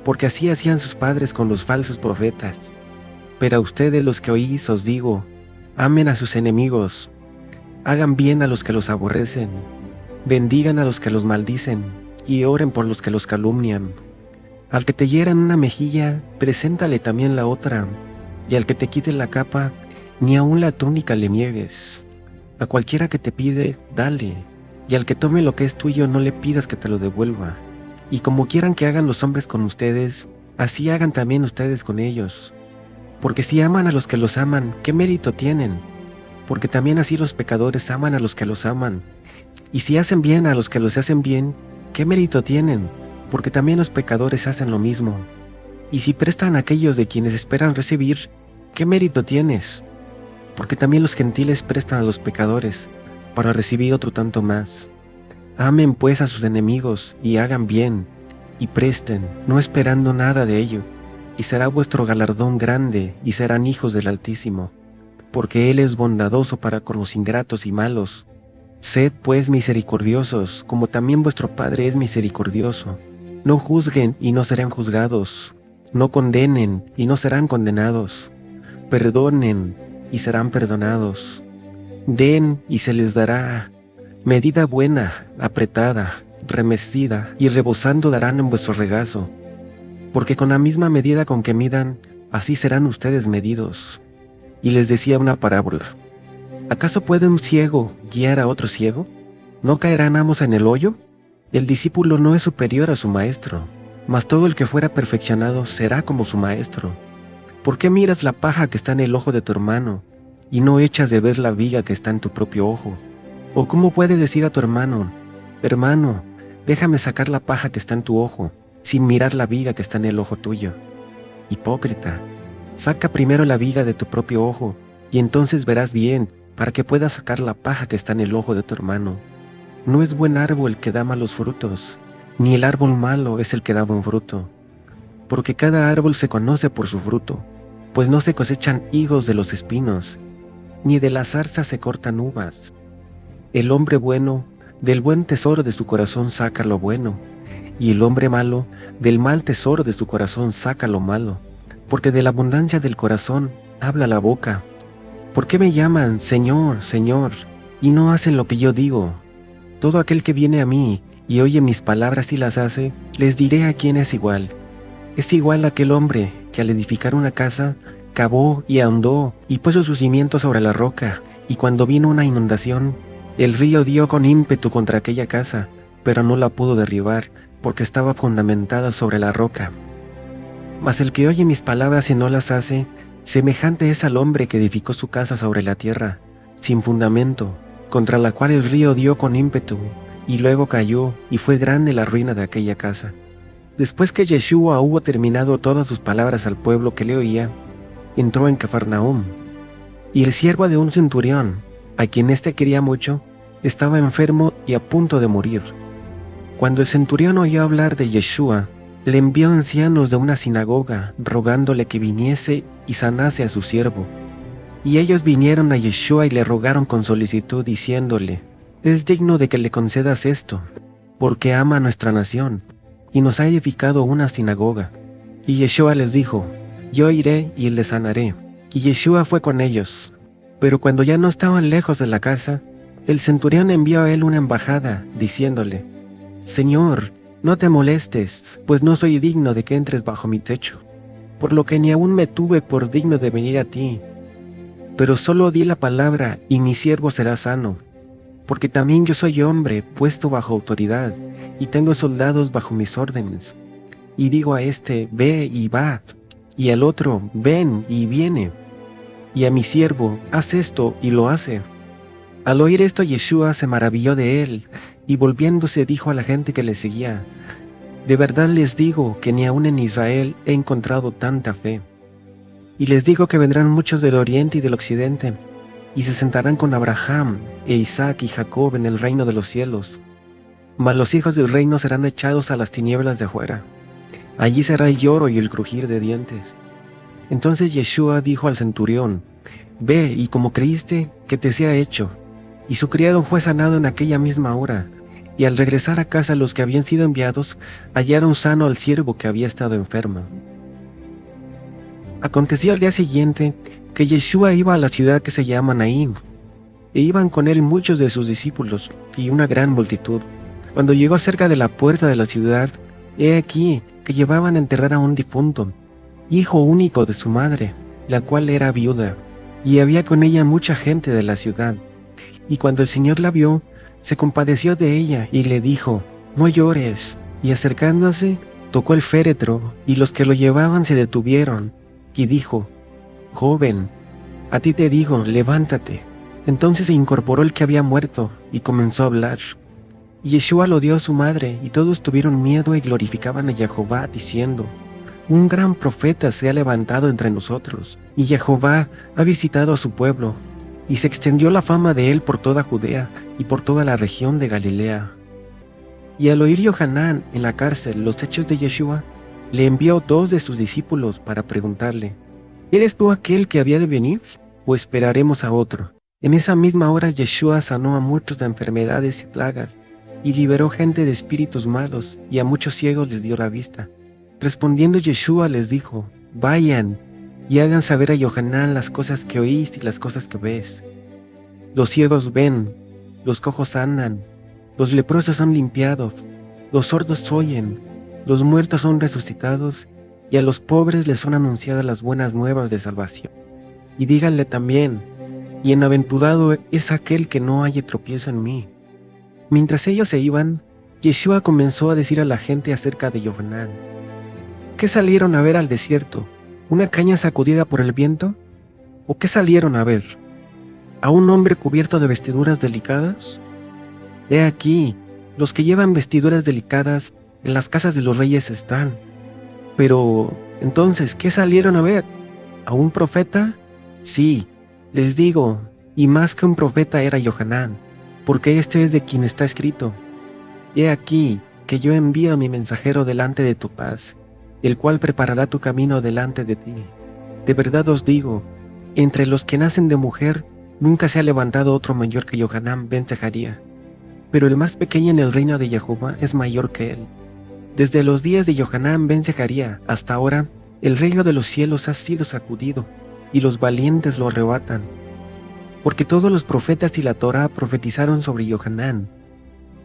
porque así hacían sus padres con los falsos profetas. Pero a ustedes los que oís os digo: amen a sus enemigos, hagan bien a los que los aborrecen, bendigan a los que los maldicen, y oren por los que los calumnian. Al que te hiera en una mejilla, preséntale también la otra, y al que te quite la capa, ni aun la túnica le niegues. A cualquiera que te pide, dale, y al que tome lo que es tuyo, no le pidas que te lo devuelva. Y como quieran que hagan los hombres con ustedes, así hagan también ustedes con ellos. Porque si aman a los que los aman, ¿qué mérito tienen? Porque también así los pecadores aman a los que los aman. Y si hacen bien a los que los hacen bien, ¿qué mérito tienen? Porque también los pecadores hacen lo mismo. Y si prestan a aquellos de quienes esperan recibir, ¿qué mérito tienes? Porque también los gentiles prestan a los pecadores, para recibir otro tanto más. Amen pues a sus enemigos, y hagan bien, y presten, no esperando nada de ello, y será vuestro galardón grande, y serán hijos del Altísimo, porque Él es bondadoso para con los ingratos y malos. Sed pues misericordiosos, como también vuestro Padre es misericordioso. No juzguen, y no serán juzgados. No condenen, y no serán condenados. Perdonen, y serán perdonados. Den, y se les dará. Medida buena, apretada, remecida, y rebosando darán en vuestro regazo. Porque con la misma medida con que midan, así serán ustedes medidos. Y les decía una parábola: ¿acaso puede un ciego guiar a otro ciego? ¿No caerán ambos en el hoyo? El discípulo no es superior a su maestro, mas todo el que fuera perfeccionado será como su maestro. ¿Por qué miras la paja que está en el ojo de tu hermano, y no echas de ver la viga que está en tu propio ojo? ¿O cómo puedes decir a tu hermano: hermano, déjame sacar la paja que está en tu ojo, sin mirar la viga que está en el ojo tuyo. Hipócrita, saca primero la viga de tu propio ojo, y entonces verás bien, para que puedas sacar la paja que está en el ojo de tu hermano. No es buen árbol el que da malos frutos, ni el árbol malo es el que da buen fruto. Porque cada árbol se conoce por su fruto, pues no se cosechan higos de los espinos, ni de la zarza se cortan uvas. El hombre bueno, del buen tesoro de su corazón saca lo bueno, y el hombre malo, del mal tesoro de su corazón saca lo malo, porque de la abundancia del corazón habla la boca. ¿Por qué me llaman Señor, Señor, y no hacen lo que yo digo? Todo aquel que viene a mí y oye mis palabras y las hace, les diré a quién es igual. Es igual a aquel hombre que al edificar una casa, cavó y ahondó y puso sus cimientos sobre la roca, y cuando vino una inundación, el río dio con ímpetu contra aquella casa, pero no la pudo derribar, porque estaba fundamentada sobre la roca. Mas el que oye mis palabras y no las hace, semejante es al hombre que edificó su casa sobre la tierra, sin fundamento, contra la cual el río dio con ímpetu, y luego cayó, y fue grande la ruina de aquella casa. Después que Yeshua hubo terminado todas sus palabras al pueblo que le oía, entró en Cafarnaúm, y el siervo de un centurión, a quien éste quería mucho, estaba enfermo y a punto de morir. Cuando el centurión oyó hablar de Yeshua, le envió ancianos de una sinagoga, rogándole que viniese y sanase a su siervo. Y ellos vinieron a Yeshua y le rogaron con solicitud, diciéndole: es digno de que le concedas esto, porque ama a nuestra nación, y nos ha edificado una sinagoga. Y Yeshua les dijo: yo iré y le sanaré. Y Yeshua fue con ellos. Pero cuando ya no estaban lejos de la casa, el centurión envió a él una embajada, diciéndole: Señor, no te molestes, pues no soy digno de que entres bajo mi techo, por lo que ni aún me tuve por digno de venir a ti. Pero solo di la palabra, y mi siervo será sano, porque también yo soy hombre puesto bajo autoridad, y tengo soldados bajo mis órdenes. Y digo a este: ve y va, y al otro: ven y viene, y a mi siervo: haz esto, y lo hace. Al oír esto, Yeshua se maravilló de él, y volviéndose dijo a la gente que le seguía: de verdad les digo que ni aun en Israel he encontrado tanta fe. Y les digo que vendrán muchos del oriente y del occidente, y se sentarán con Abraham, e Isaac y Jacob en el reino de los cielos. Mas los hijos del reino serán echados a las tinieblas de afuera. Allí será el lloro y el crujir de dientes. Entonces Yeshua dijo al centurión: ve, y como creíste, que te sea hecho. Y su criado fue sanado en aquella misma hora, y al regresar a casa los que habían sido enviados hallaron sano al siervo que había estado enfermo. Aconteció al día siguiente que Yeshua iba a la ciudad que se llama Naín, e iban con él muchos de sus discípulos y una gran multitud. Cuando llegó cerca de la puerta de la ciudad, he aquí que llevaban a enterrar a un difunto, hijo único de su madre, la cual era viuda, y había con ella mucha gente de la ciudad. Y cuando el Señor la vio, se compadeció de ella y le dijo: no llores. Y acercándose, tocó el féretro, y los que lo llevaban se detuvieron, y dijo: joven, a ti te digo, levántate. Entonces se incorporó el que había muerto, y comenzó a hablar. Y Yeshua lo dio a su madre, y todos tuvieron miedo y glorificaban a Jehová, diciendo: un gran profeta se ha levantado entre nosotros, y Jehová ha visitado a su pueblo. Y se extendió la fama de él por toda Judea y por toda la región de Galilea. Y al oír Yohanan en la cárcel los hechos de Yeshua, le envió 2 de sus discípulos para preguntarle: ¿eres tú aquel que había de venir, o esperaremos a otro? En esa misma hora Yeshua sanó a muchos de enfermedades y plagas, y liberó gente de espíritus malos, y a muchos ciegos les dio la vista. Respondiendo Yeshua les dijo: vayan y hagan saber a Yohanan las cosas que oís y las cosas que ves. Los ciegos ven, los cojos andan, los leprosos son limpiados, los sordos oyen, los muertos son resucitados, y a los pobres les son anunciadas las buenas nuevas de salvación. Y díganle también: bienaventurado es aquel que no haya tropiezo en mí. Mientras ellos se iban, Yeshua comenzó a decir a la gente acerca de Yohanan: ¿qué salieron a ver al desierto? ¿Una caña sacudida por el viento? ¿O qué salieron a ver? ¿A un hombre cubierto de vestiduras delicadas? He aquí, los que llevan vestiduras delicadas en las casas de los reyes están. Pero, entonces, ¿qué salieron a ver? ¿A un profeta? Sí, les digo, y más que un profeta era Johanán, porque este es de quien está escrito: He aquí que yo envío a mi mensajero delante de tu paz, el cual preparará tu camino delante de ti. De verdad os digo, entre los que nacen de mujer, nunca se ha levantado otro mayor que Johanán ben Zacaría, pero el más pequeño en el reino de Jehová es mayor que él. Desde los días de Johanán ben Zacaría hasta ahora, el reino de los cielos ha sido sacudido, y los valientes lo arrebatan. Porque todos los profetas y la Torá profetizaron sobre Johanán,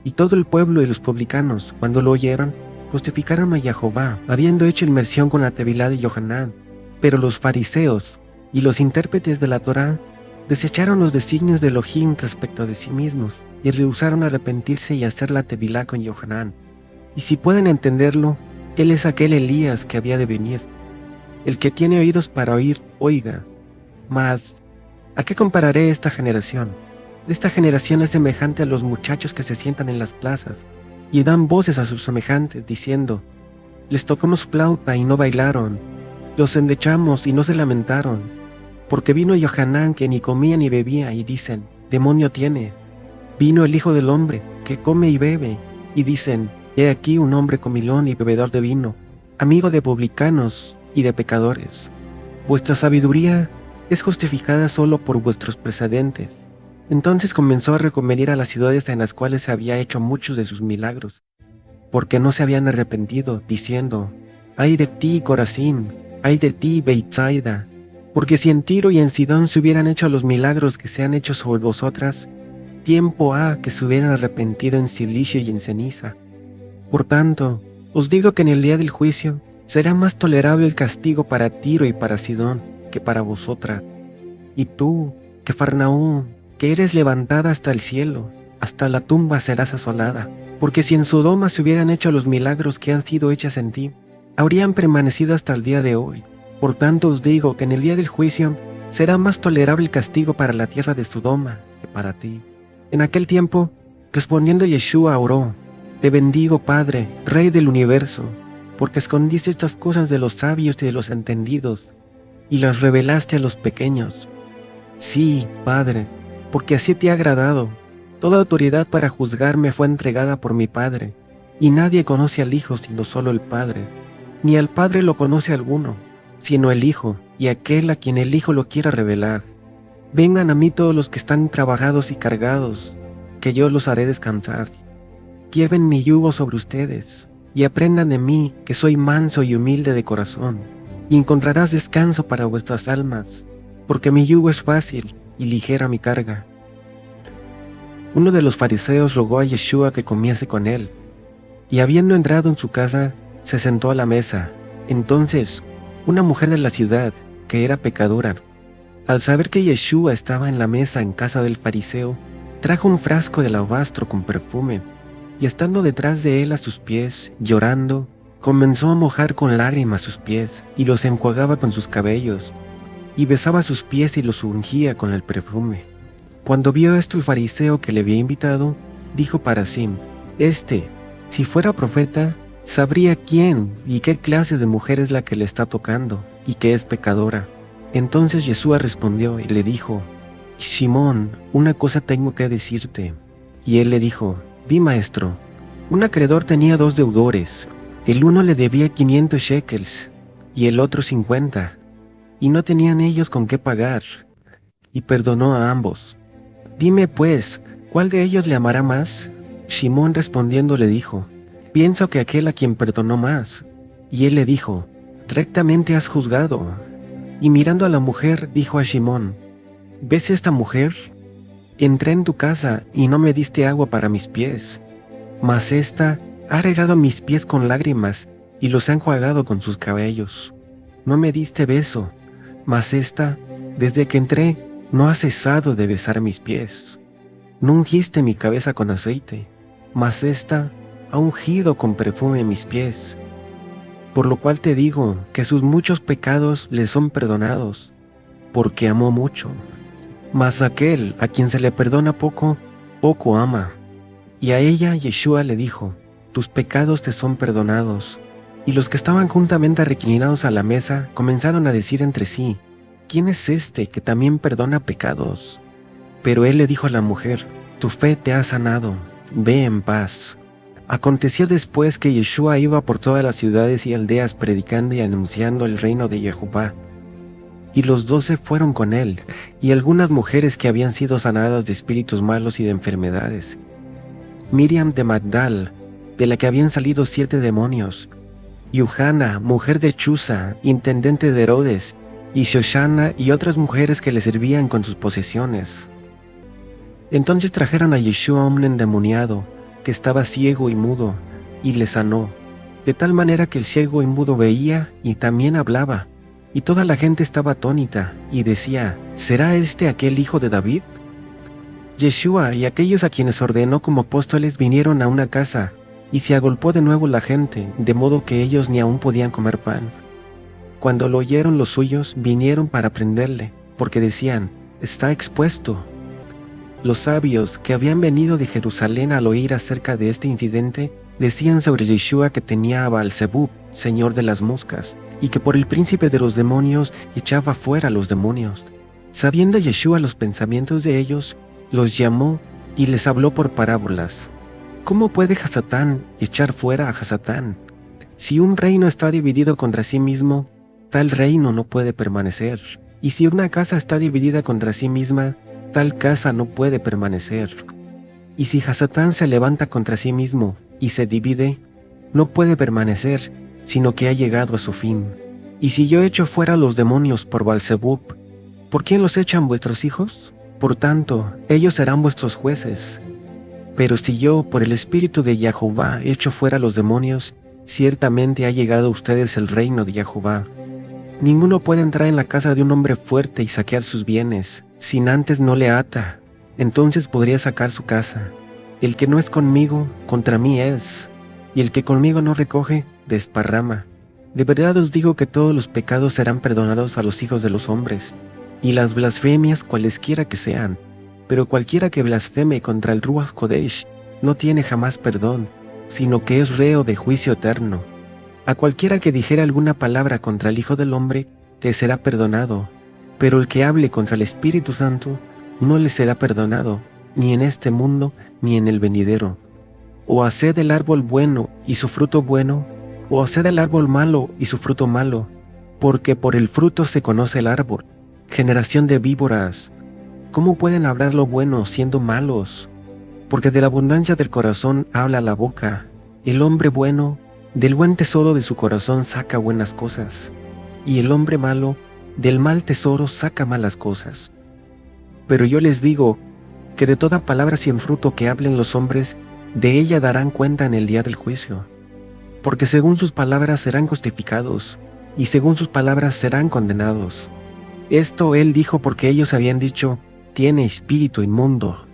y todo el pueblo y los publicanos, cuando lo oyeron, justificaron a Jehová, habiendo hecho inmersión con la tevilá de Johanán. Pero los fariseos y los intérpretes de la Torá desecharon los designios de Elohim respecto de sí mismos, y rehusaron arrepentirse y hacer la tevilá con Johanán. Y si pueden entenderlo, él es aquel Elías que había de venir. El que tiene oídos para oír, oiga. Mas, ¿a qué compararé esta generación? Esta generación es semejante a los muchachos que se sientan en las plazas y dan voces a sus semejantes, diciendo: Les tocamos flauta y no bailaron, los endechamos y no se lamentaron, porque vino Johanán que ni comía ni bebía, y dicen: Demonio tiene. Vino el Hijo del Hombre, que come y bebe, y dicen: He aquí un hombre comilón y bebedor de vino, amigo de publicanos y de pecadores. Vuestra sabiduría es justificada solo por vuestros precedentes. Entonces comenzó a reconvenir a las ciudades en las cuales se había hecho muchos de sus milagros, porque no se habían arrepentido, diciendo: Ay de ti, Corazín, ay de ti, Beitsaida, porque si en Tiro y en Sidón se hubieran hecho los milagros que se han hecho sobre vosotras, tiempo ha que se hubieran arrepentido en silicio y en ceniza. Por tanto, os digo que en el día del juicio será más tolerable el castigo para Tiro y para Sidón que para vosotras. Y tú, Cafarnaúm, que eres levantada hasta el cielo, hasta la tumba serás asolada, porque si en Sodoma se hubieran hecho los milagros que han sido hechas en ti, habrían permanecido hasta el día de hoy. Por tanto os digo que en el día del juicio será más tolerable el castigo para la tierra de Sodoma que para ti. En aquel tiempo, respondiendo Yeshua oró: Te bendigo, Padre, Rey del universo, porque escondiste estas cosas de los sabios y de los entendidos, y las revelaste a los pequeños. Sí, Padre, porque así te ha agradado. Toda autoridad para juzgarme fue entregada por mi Padre, y nadie conoce al Hijo sino solo el Padre, ni al Padre lo conoce alguno, sino el Hijo, y aquel a quien el Hijo lo quiera revelar. Vengan a mí todos los que están trabajados y cargados, que yo los haré descansar. Lleven mi yugo sobre ustedes, y aprendan de mí, que soy manso y humilde de corazón, y encontrarás descanso para vuestras almas, porque mi yugo es fácil y ligera mi carga. Uno de los fariseos rogó a Yeshua que comiese con él, y habiendo entrado en su casa, se sentó a la mesa. Entonces, una mujer de la ciudad, que era pecadora, al saber que Yeshua estaba en la mesa en casa del fariseo, trajo un frasco de alabastro con perfume, y estando detrás de él a sus pies, llorando, comenzó a mojar con lágrimas sus pies, y los enjuagaba con sus cabellos, y besaba sus pies y los ungía con el perfume. Cuando vio esto el fariseo que le había invitado, dijo para sí: si fuera profeta, sabría quién y qué clase de mujer es la que le está tocando, y que es pecadora. Entonces Yeshua respondió y le dijo: Simón, una cosa tengo que decirte. Y él le dijo: Di, maestro. Un acreedor tenía 2 deudores. El uno le debía 500 shekels y el otro 50, y no tenían ellos con qué pagar, y perdonó a ambos. Dime pues, ¿cuál de ellos le amará más? Simón respondiendo le dijo: Pienso que aquel a quien perdonó más. Y él le dijo: Rectamente has juzgado. Y mirando a la mujer, dijo a Simón: ¿Ves esta mujer? Entré en tu casa y no me diste agua para mis pies, mas ésta ha regado mis pies con lágrimas y los ha enjuagado con sus cabellos. No me diste beso, mas ésta, desde que entré, no ha cesado de besar mis pies. No ungiste mi cabeza con aceite, mas ésta ha ungido con perfume mis pies. Por lo cual te digo que sus muchos pecados le son perdonados, porque amó mucho. Mas aquel a quien se le perdona poco, poco ama. Y a ella Yeshua le dijo: tus pecados te son perdonados. Y los que estaban juntamente reclinados a la mesa comenzaron a decir entre sí, ¿quién es este que también perdona pecados? Pero él le dijo a la mujer, tu fe te ha sanado, ve en paz. Aconteció después que Yeshua iba por todas las ciudades y aldeas predicando y anunciando el reino de Jehová. Y los 12 fueron con él, y algunas mujeres que habían sido sanadas de espíritus malos y de enfermedades. Miriam de Magdal, de la que habían salido 7 demonios, Yuhana, mujer de Chuza, intendente de Herodes, y Shoshana y otras mujeres que le servían con sus posesiones. Entonces trajeron a Yeshua a un endemoniado, que estaba ciego y mudo, y le sanó, de tal manera que el ciego y mudo veía y también hablaba, y toda la gente estaba atónita, y decía, ¿será este aquel hijo de David? Yeshua y aquellos a quienes ordenó como apóstoles vinieron a una casa, y se agolpó de nuevo la gente, de modo que ellos ni aún podían comer pan. Cuando lo oyeron los suyos, vinieron para prenderle, porque decían, está expuesto. Los sabios que habían venido de Jerusalén al oír acerca de este incidente, decían sobre Yeshua que tenía a Baal-Zebub, señor de las moscas, y que por el príncipe de los demonios echaba fuera a los demonios. Sabiendo Yeshua los pensamientos de ellos, los llamó y les habló por parábolas. ¿Cómo puede Hasatán echar fuera a Hasatán? Si un reino está dividido contra sí mismo, tal reino no puede permanecer. Y si una casa está dividida contra sí misma, tal casa no puede permanecer. Y si Hasatán se levanta contra sí mismo y se divide, no puede permanecer, sino que ha llegado a su fin. Y si yo echo fuera a los demonios por Baal-Zebub, ¿por quién los echan vuestros hijos? Por tanto, ellos serán vuestros jueces. Pero si yo, por el espíritu de Jehová, echo fuera a los demonios, ciertamente ha llegado a ustedes el reino de Jehová. Ninguno puede entrar en la casa de un hombre fuerte y saquear sus bienes, sin antes no le ata. Entonces podría sacar su casa. El que no es conmigo, contra mí es, y el que conmigo no recoge, desparrama. De verdad os digo que todos los pecados serán perdonados a los hijos de los hombres, y las blasfemias cualesquiera que sean, pero cualquiera que blasfeme contra el Ruach Kodesh no tiene jamás perdón, sino que es reo de juicio eterno. A cualquiera que dijera alguna palabra contra el Hijo del Hombre, le será perdonado, pero el que hable contra el Espíritu Santo, no le será perdonado, ni en este mundo, ni en el venidero. O haced el árbol bueno y su fruto bueno, o haced el árbol malo y su fruto malo, porque por el fruto se conoce el árbol. Generación de víboras, ¿cómo pueden hablar lo bueno siendo malos? Porque de la abundancia del corazón habla la boca. El hombre bueno, del buen tesoro de su corazón saca buenas cosas, y el hombre malo, del mal tesoro saca malas cosas. Pero yo les digo que de toda palabra sin fruto que hablen los hombres, de ella darán cuenta en el día del juicio. Porque según sus palabras serán justificados, y según sus palabras serán condenados. Esto él dijo porque ellos habían dicho, tiene espíritu inmundo.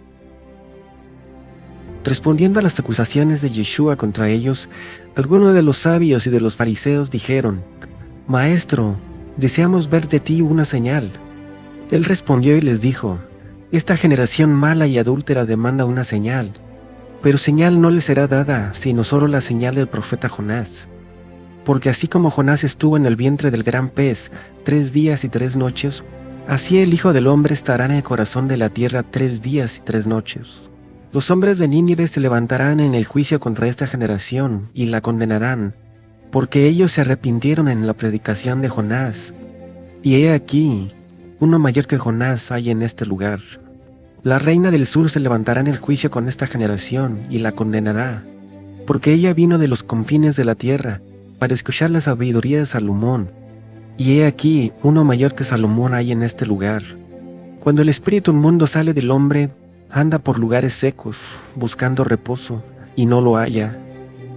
Respondiendo a las acusaciones de Yeshua contra ellos, algunos de los sabios y de los fariseos dijeron, Maestro, deseamos ver de ti una señal. Él respondió y les dijo, esta generación mala y adúltera demanda una señal, pero señal no le será dada, sino solo la señal del profeta Jonás. Porque así como Jonás estuvo en el vientre del gran pez 3 días y 3 noches, así el Hijo del Hombre estará en el corazón de la tierra 3 días y 3 noches. Los hombres de Nínive se levantarán en el juicio contra esta generación y la condenarán, porque ellos se arrepintieron en la predicación de Jonás. Y he aquí, uno mayor que Jonás hay en este lugar. La reina del sur se levantará en el juicio con esta generación y la condenará, porque ella vino de los confines de la tierra para escuchar la sabiduría de Salomón. Y he aquí, uno mayor que Salomón hay en este lugar. Cuando el espíritu inmundo sale del hombre, anda por lugares secos, buscando reposo, y no lo halla.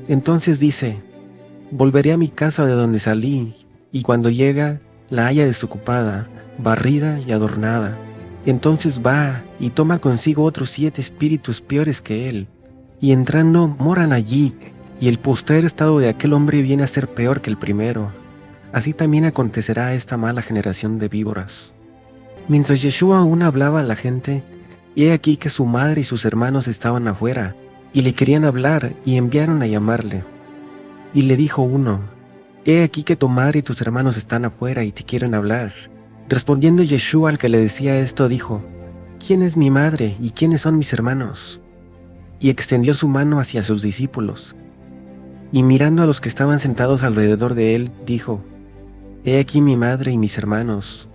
Entonces dice, volveré a mi casa de donde salí, y cuando llega, la halla desocupada, barrida y adornada. Entonces va y toma consigo otros 7 espíritus peores que él, y entrando moran allí, y el postrer estado de aquel hombre viene a ser peor que el primero. Así también acontecerá a esta mala generación de víboras. Mientras Yeshua aún hablaba a la gente, he aquí que su madre y sus hermanos estaban afuera, y le querían hablar y enviaron a llamarle. Y le dijo uno: He aquí que tu madre y tus hermanos están afuera y te quieren hablar. Respondiendo Yeshua al que le decía esto, dijo: ¿Quién es mi madre y quiénes son mis hermanos? Y extendió su mano hacia sus discípulos. Y mirando a los que estaban sentados alrededor de él, dijo: He aquí mi madre y mis hermanos.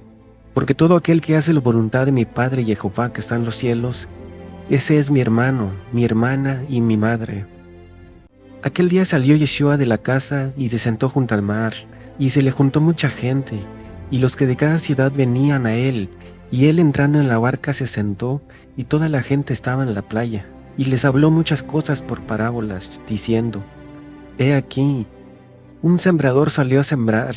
Porque todo aquel que hace la voluntad de mi Padre Jehová que está en los cielos, ese es mi hermano, mi hermana y mi madre. Aquel día salió Yeshua de la casa y se sentó junto al mar, y se le juntó mucha gente, y los que de cada ciudad venían a él, y él entrando en la barca se sentó, y toda la gente estaba en la playa, y les habló muchas cosas por parábolas, diciendo: He aquí, un sembrador salió a sembrar,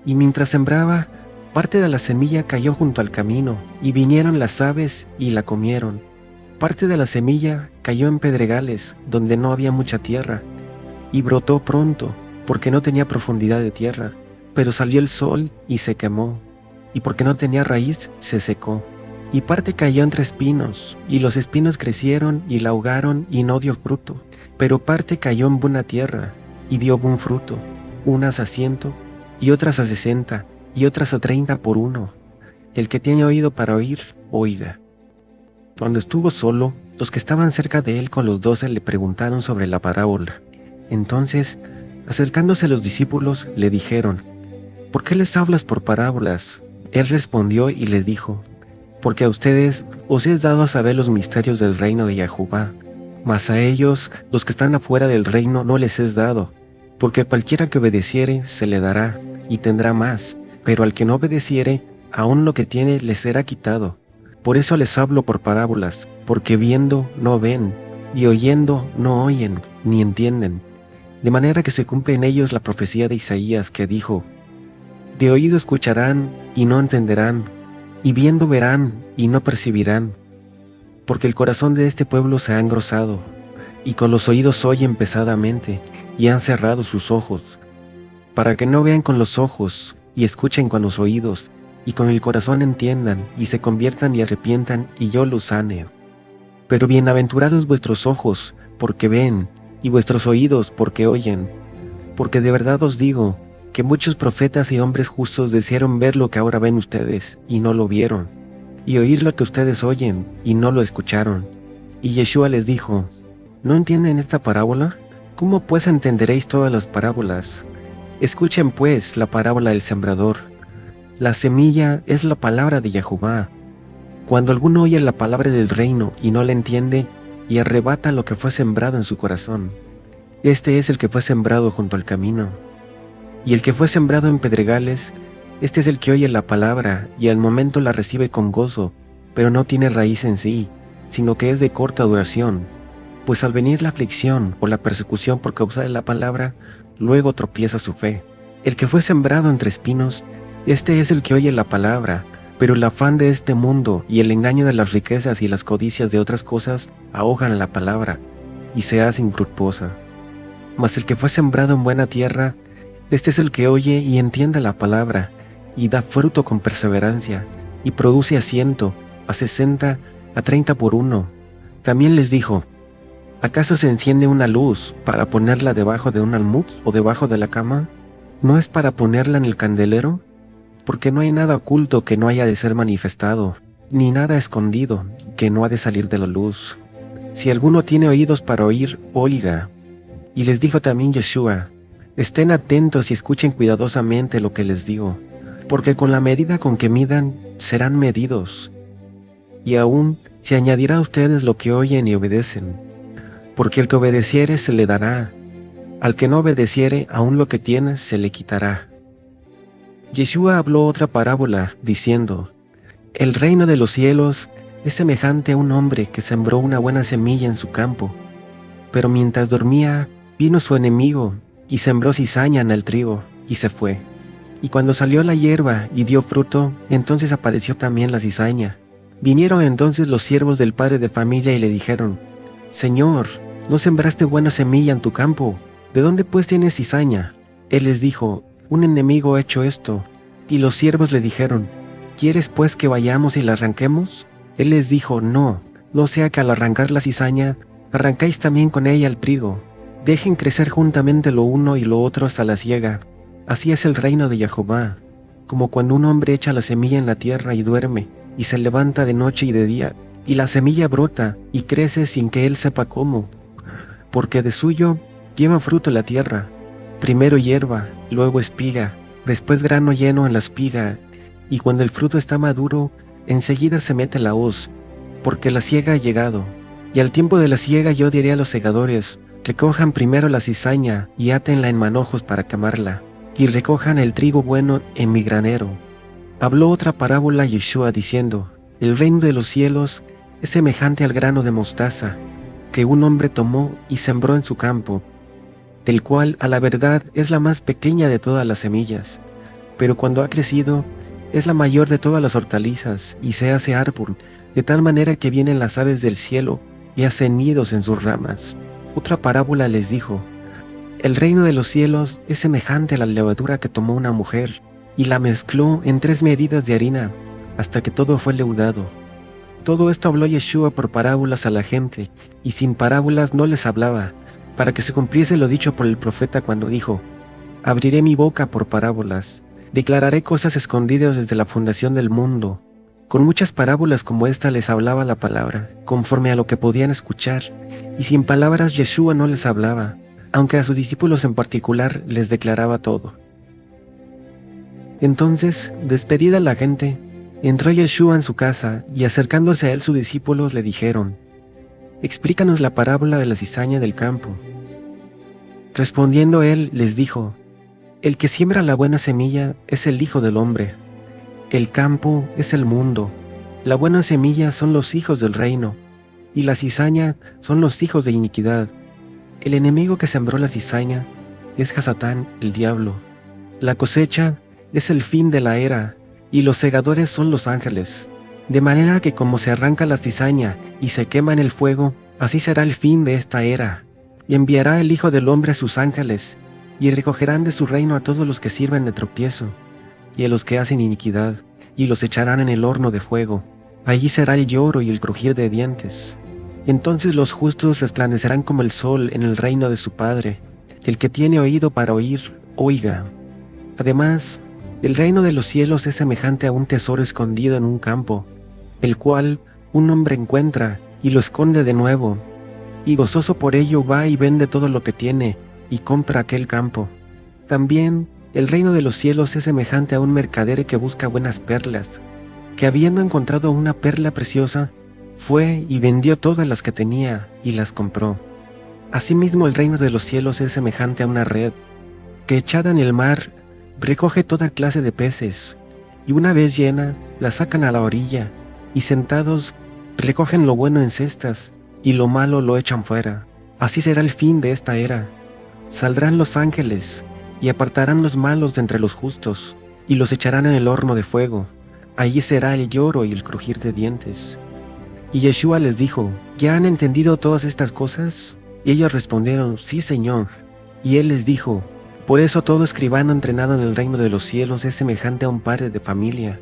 y mientras sembraba, parte de la semilla cayó junto al camino, y vinieron las aves y la comieron. Parte de la semilla cayó en pedregales, donde no había mucha tierra, y brotó pronto, porque no tenía profundidad de tierra. Pero salió el sol y se quemó, y porque no tenía raíz, se secó. Y parte cayó entre espinos, y los espinos crecieron y la ahogaron y no dio fruto. Pero parte cayó en buena tierra, y dio buen fruto, unas a 100, y otras a 60, y otras a 30 por uno. El que tiene oído para oír, oiga. Cuando estuvo solo, los que estaban cerca de él con los 12 le preguntaron sobre la parábola. Entonces, acercándose a los discípulos, le dijeron: ¿Por qué les hablas por parábolas? Él respondió y les dijo: Porque a ustedes os es dado a saber los misterios del reino de Jehová, mas a ellos, los que están afuera del reino, no les es dado. Porque a cualquiera que obedeciere, se le dará, y tendrá más, pero al que no obedeciere, aún lo que tiene le será quitado. Por eso les hablo por parábolas, porque viendo no ven, y oyendo no oyen, ni entienden. De manera que se cumple en ellos la profecía de Isaías, que dijo: De oído escucharán y no entenderán, y viendo verán y no percibirán. Porque el corazón de este pueblo se ha engrosado, y con los oídos oyen pesadamente, y han cerrado sus ojos, para que no vean con los ojos, y escuchen con los oídos, y con el corazón entiendan, y se conviertan y arrepientan, y yo los sane. Pero bienaventurados vuestros ojos, porque ven, y vuestros oídos, porque oyen. Porque de verdad os digo, que muchos profetas y hombres justos desearon ver lo que ahora ven ustedes, y no lo vieron, y oír lo que ustedes oyen, y no lo escucharon. Y Yeshua les dijo: ¿No entienden esta parábola? ¿Cómo pues entenderéis todas las parábolas? Escuchen pues la parábola del sembrador. La semilla es la palabra de Jehová. Cuando alguno oye la palabra del reino y no la entiende, y arrebata lo que fue sembrado en su corazón, este es el que fue sembrado junto al camino. Y el que fue sembrado en pedregales, este es el que oye la palabra y al momento la recibe con gozo, pero no tiene raíz en sí, sino que es de corta duración. Pues al venir la aflicción o la persecución por causa de la palabra, luego tropieza su fe. El que fue sembrado entre espinos, este es el que oye la palabra, pero el afán de este mundo y el engaño de las riquezas y las codicias de otras cosas ahogan la palabra, y se hace infructuosa. Mas el que fue sembrado en buena tierra, este es el que oye y entiende la palabra, y da fruto con perseverancia, y produce a 100, a 60, a 30 por uno. También les dijo: ¿Acaso se enciende una luz para ponerla debajo de un almud o debajo de la cama? ¿No es para ponerla en el candelero? Porque no hay nada oculto que no haya de ser manifestado, ni nada escondido que no ha de salir de la luz. Si alguno tiene oídos para oír, oiga. Y les dijo también Yeshua: Estén atentos y escuchen cuidadosamente lo que les digo, porque con la medida con que midan, serán medidos. Y aún se añadirá a ustedes lo que oyen y obedecen. Porque el que obedeciere se le dará, al que no obedeciere, aún lo que tiene se le quitará. Yeshua habló otra parábola, diciendo: El reino de los cielos es semejante a un hombre que sembró una buena semilla en su campo. Pero mientras dormía, vino su enemigo, y sembró cizaña en el trigo, y se fue. Y cuando salió la hierba y dio fruto, entonces apareció también la cizaña. Vinieron entonces los siervos del padre de familia y le dijeron: Señor, ¿no sembraste buena semilla en tu campo? ¿De dónde pues tienes cizaña? Él les dijo: Un enemigo ha hecho esto. Y los siervos le dijeron: ¿Quieres pues que vayamos y la arranquemos? Él les dijo: No sea que al arrancar la cizaña arrancáis también con ella el trigo. Dejen crecer juntamente lo uno y lo otro hasta la siega. Así es el reino de Jehová, como cuando un hombre echa la semilla en la tierra y duerme, y se levanta de noche y de día, y la semilla brota y crece sin que él sepa cómo, porque de suyo lleva fruto la tierra, primero hierba, luego espiga, después grano lleno en la espiga, y cuando el fruto está maduro, enseguida se mete la hoz, porque la siega ha llegado. Y al tiempo de la siega yo diré a los segadores, recojan primero la cizaña y átenla en manojos para quemarla, y recojan el trigo bueno en mi granero. Habló otra parábola Yeshua diciendo, el reino de los cielos es semejante al grano de mostaza, que un hombre tomó y sembró en su campo, del cual a la verdad es la más pequeña de todas las semillas, pero cuando ha crecido es la mayor de todas las hortalizas y se hace árbol, de tal manera que vienen las aves del cielo y hacen nidos en sus ramas. Otra parábola les dijo, el reino de los cielos es semejante a la levadura que tomó una mujer y la mezcló en 3 medidas de harina hasta que todo fue leudado. Todo esto habló Yeshua por parábolas a la gente, y sin parábolas no les hablaba, para que se cumpliese lo dicho por el profeta cuando dijo, abriré mi boca por parábolas, declararé cosas escondidas desde la fundación del mundo. Con muchas parábolas como esta les hablaba la palabra, conforme a lo que podían escuchar, y sin palabras Yeshua no les hablaba, aunque a sus discípulos en particular les declaraba todo. Entonces, despedida la gente, entró Yeshua en su casa, y acercándose a él sus discípulos le dijeron, explícanos la parábola de la cizaña del campo. Respondiendo él, les dijo, el que siembra la buena semilla es el Hijo del Hombre. El campo es el mundo. La buena semilla son los hijos del reino, y la cizaña son los hijos de iniquidad. El enemigo que sembró la cizaña es Hasatán, el diablo. La cosecha es el fin de la era, y los segadores son los ángeles. De manera que como se arranca la cizaña y se quema en el fuego, así será el fin de esta era. Y enviará el Hijo del Hombre a sus ángeles, y recogerán de su reino a todos los que sirven de tropiezo, y a los que hacen iniquidad, y los echarán en el horno de fuego. Allí será el lloro y el crujir de dientes. Entonces los justos resplandecerán como el sol en el reino de su Padre. El que tiene oído para oír, oiga. Además, el reino de los cielos es semejante a un tesoro escondido en un campo, el cual un hombre encuentra y lo esconde de nuevo, y gozoso por ello va y vende todo lo que tiene y compra aquel campo. También el reino de los cielos es semejante a un mercader que busca buenas perlas, que habiendo encontrado una perla preciosa, fue y vendió todas las que tenía y las compró. Asimismo el reino de los cielos es semejante a una red, que echada en el mar recoge toda clase de peces, y una vez llena la sacan a la orilla, y sentados recogen lo bueno en cestas, y lo malo lo echan fuera. Así será el fin de esta era. Saldrán los ángeles, y apartarán los malos de entre los justos, y los echarán en el horno de fuego. Allí será el lloro y el crujir de dientes. Y Yeshua les dijo, ¿ya han entendido todas estas cosas? Y ellos respondieron, sí, Señor. Y él les dijo, por eso todo escribano entrenado en el reino de los cielos es semejante a un padre de familia,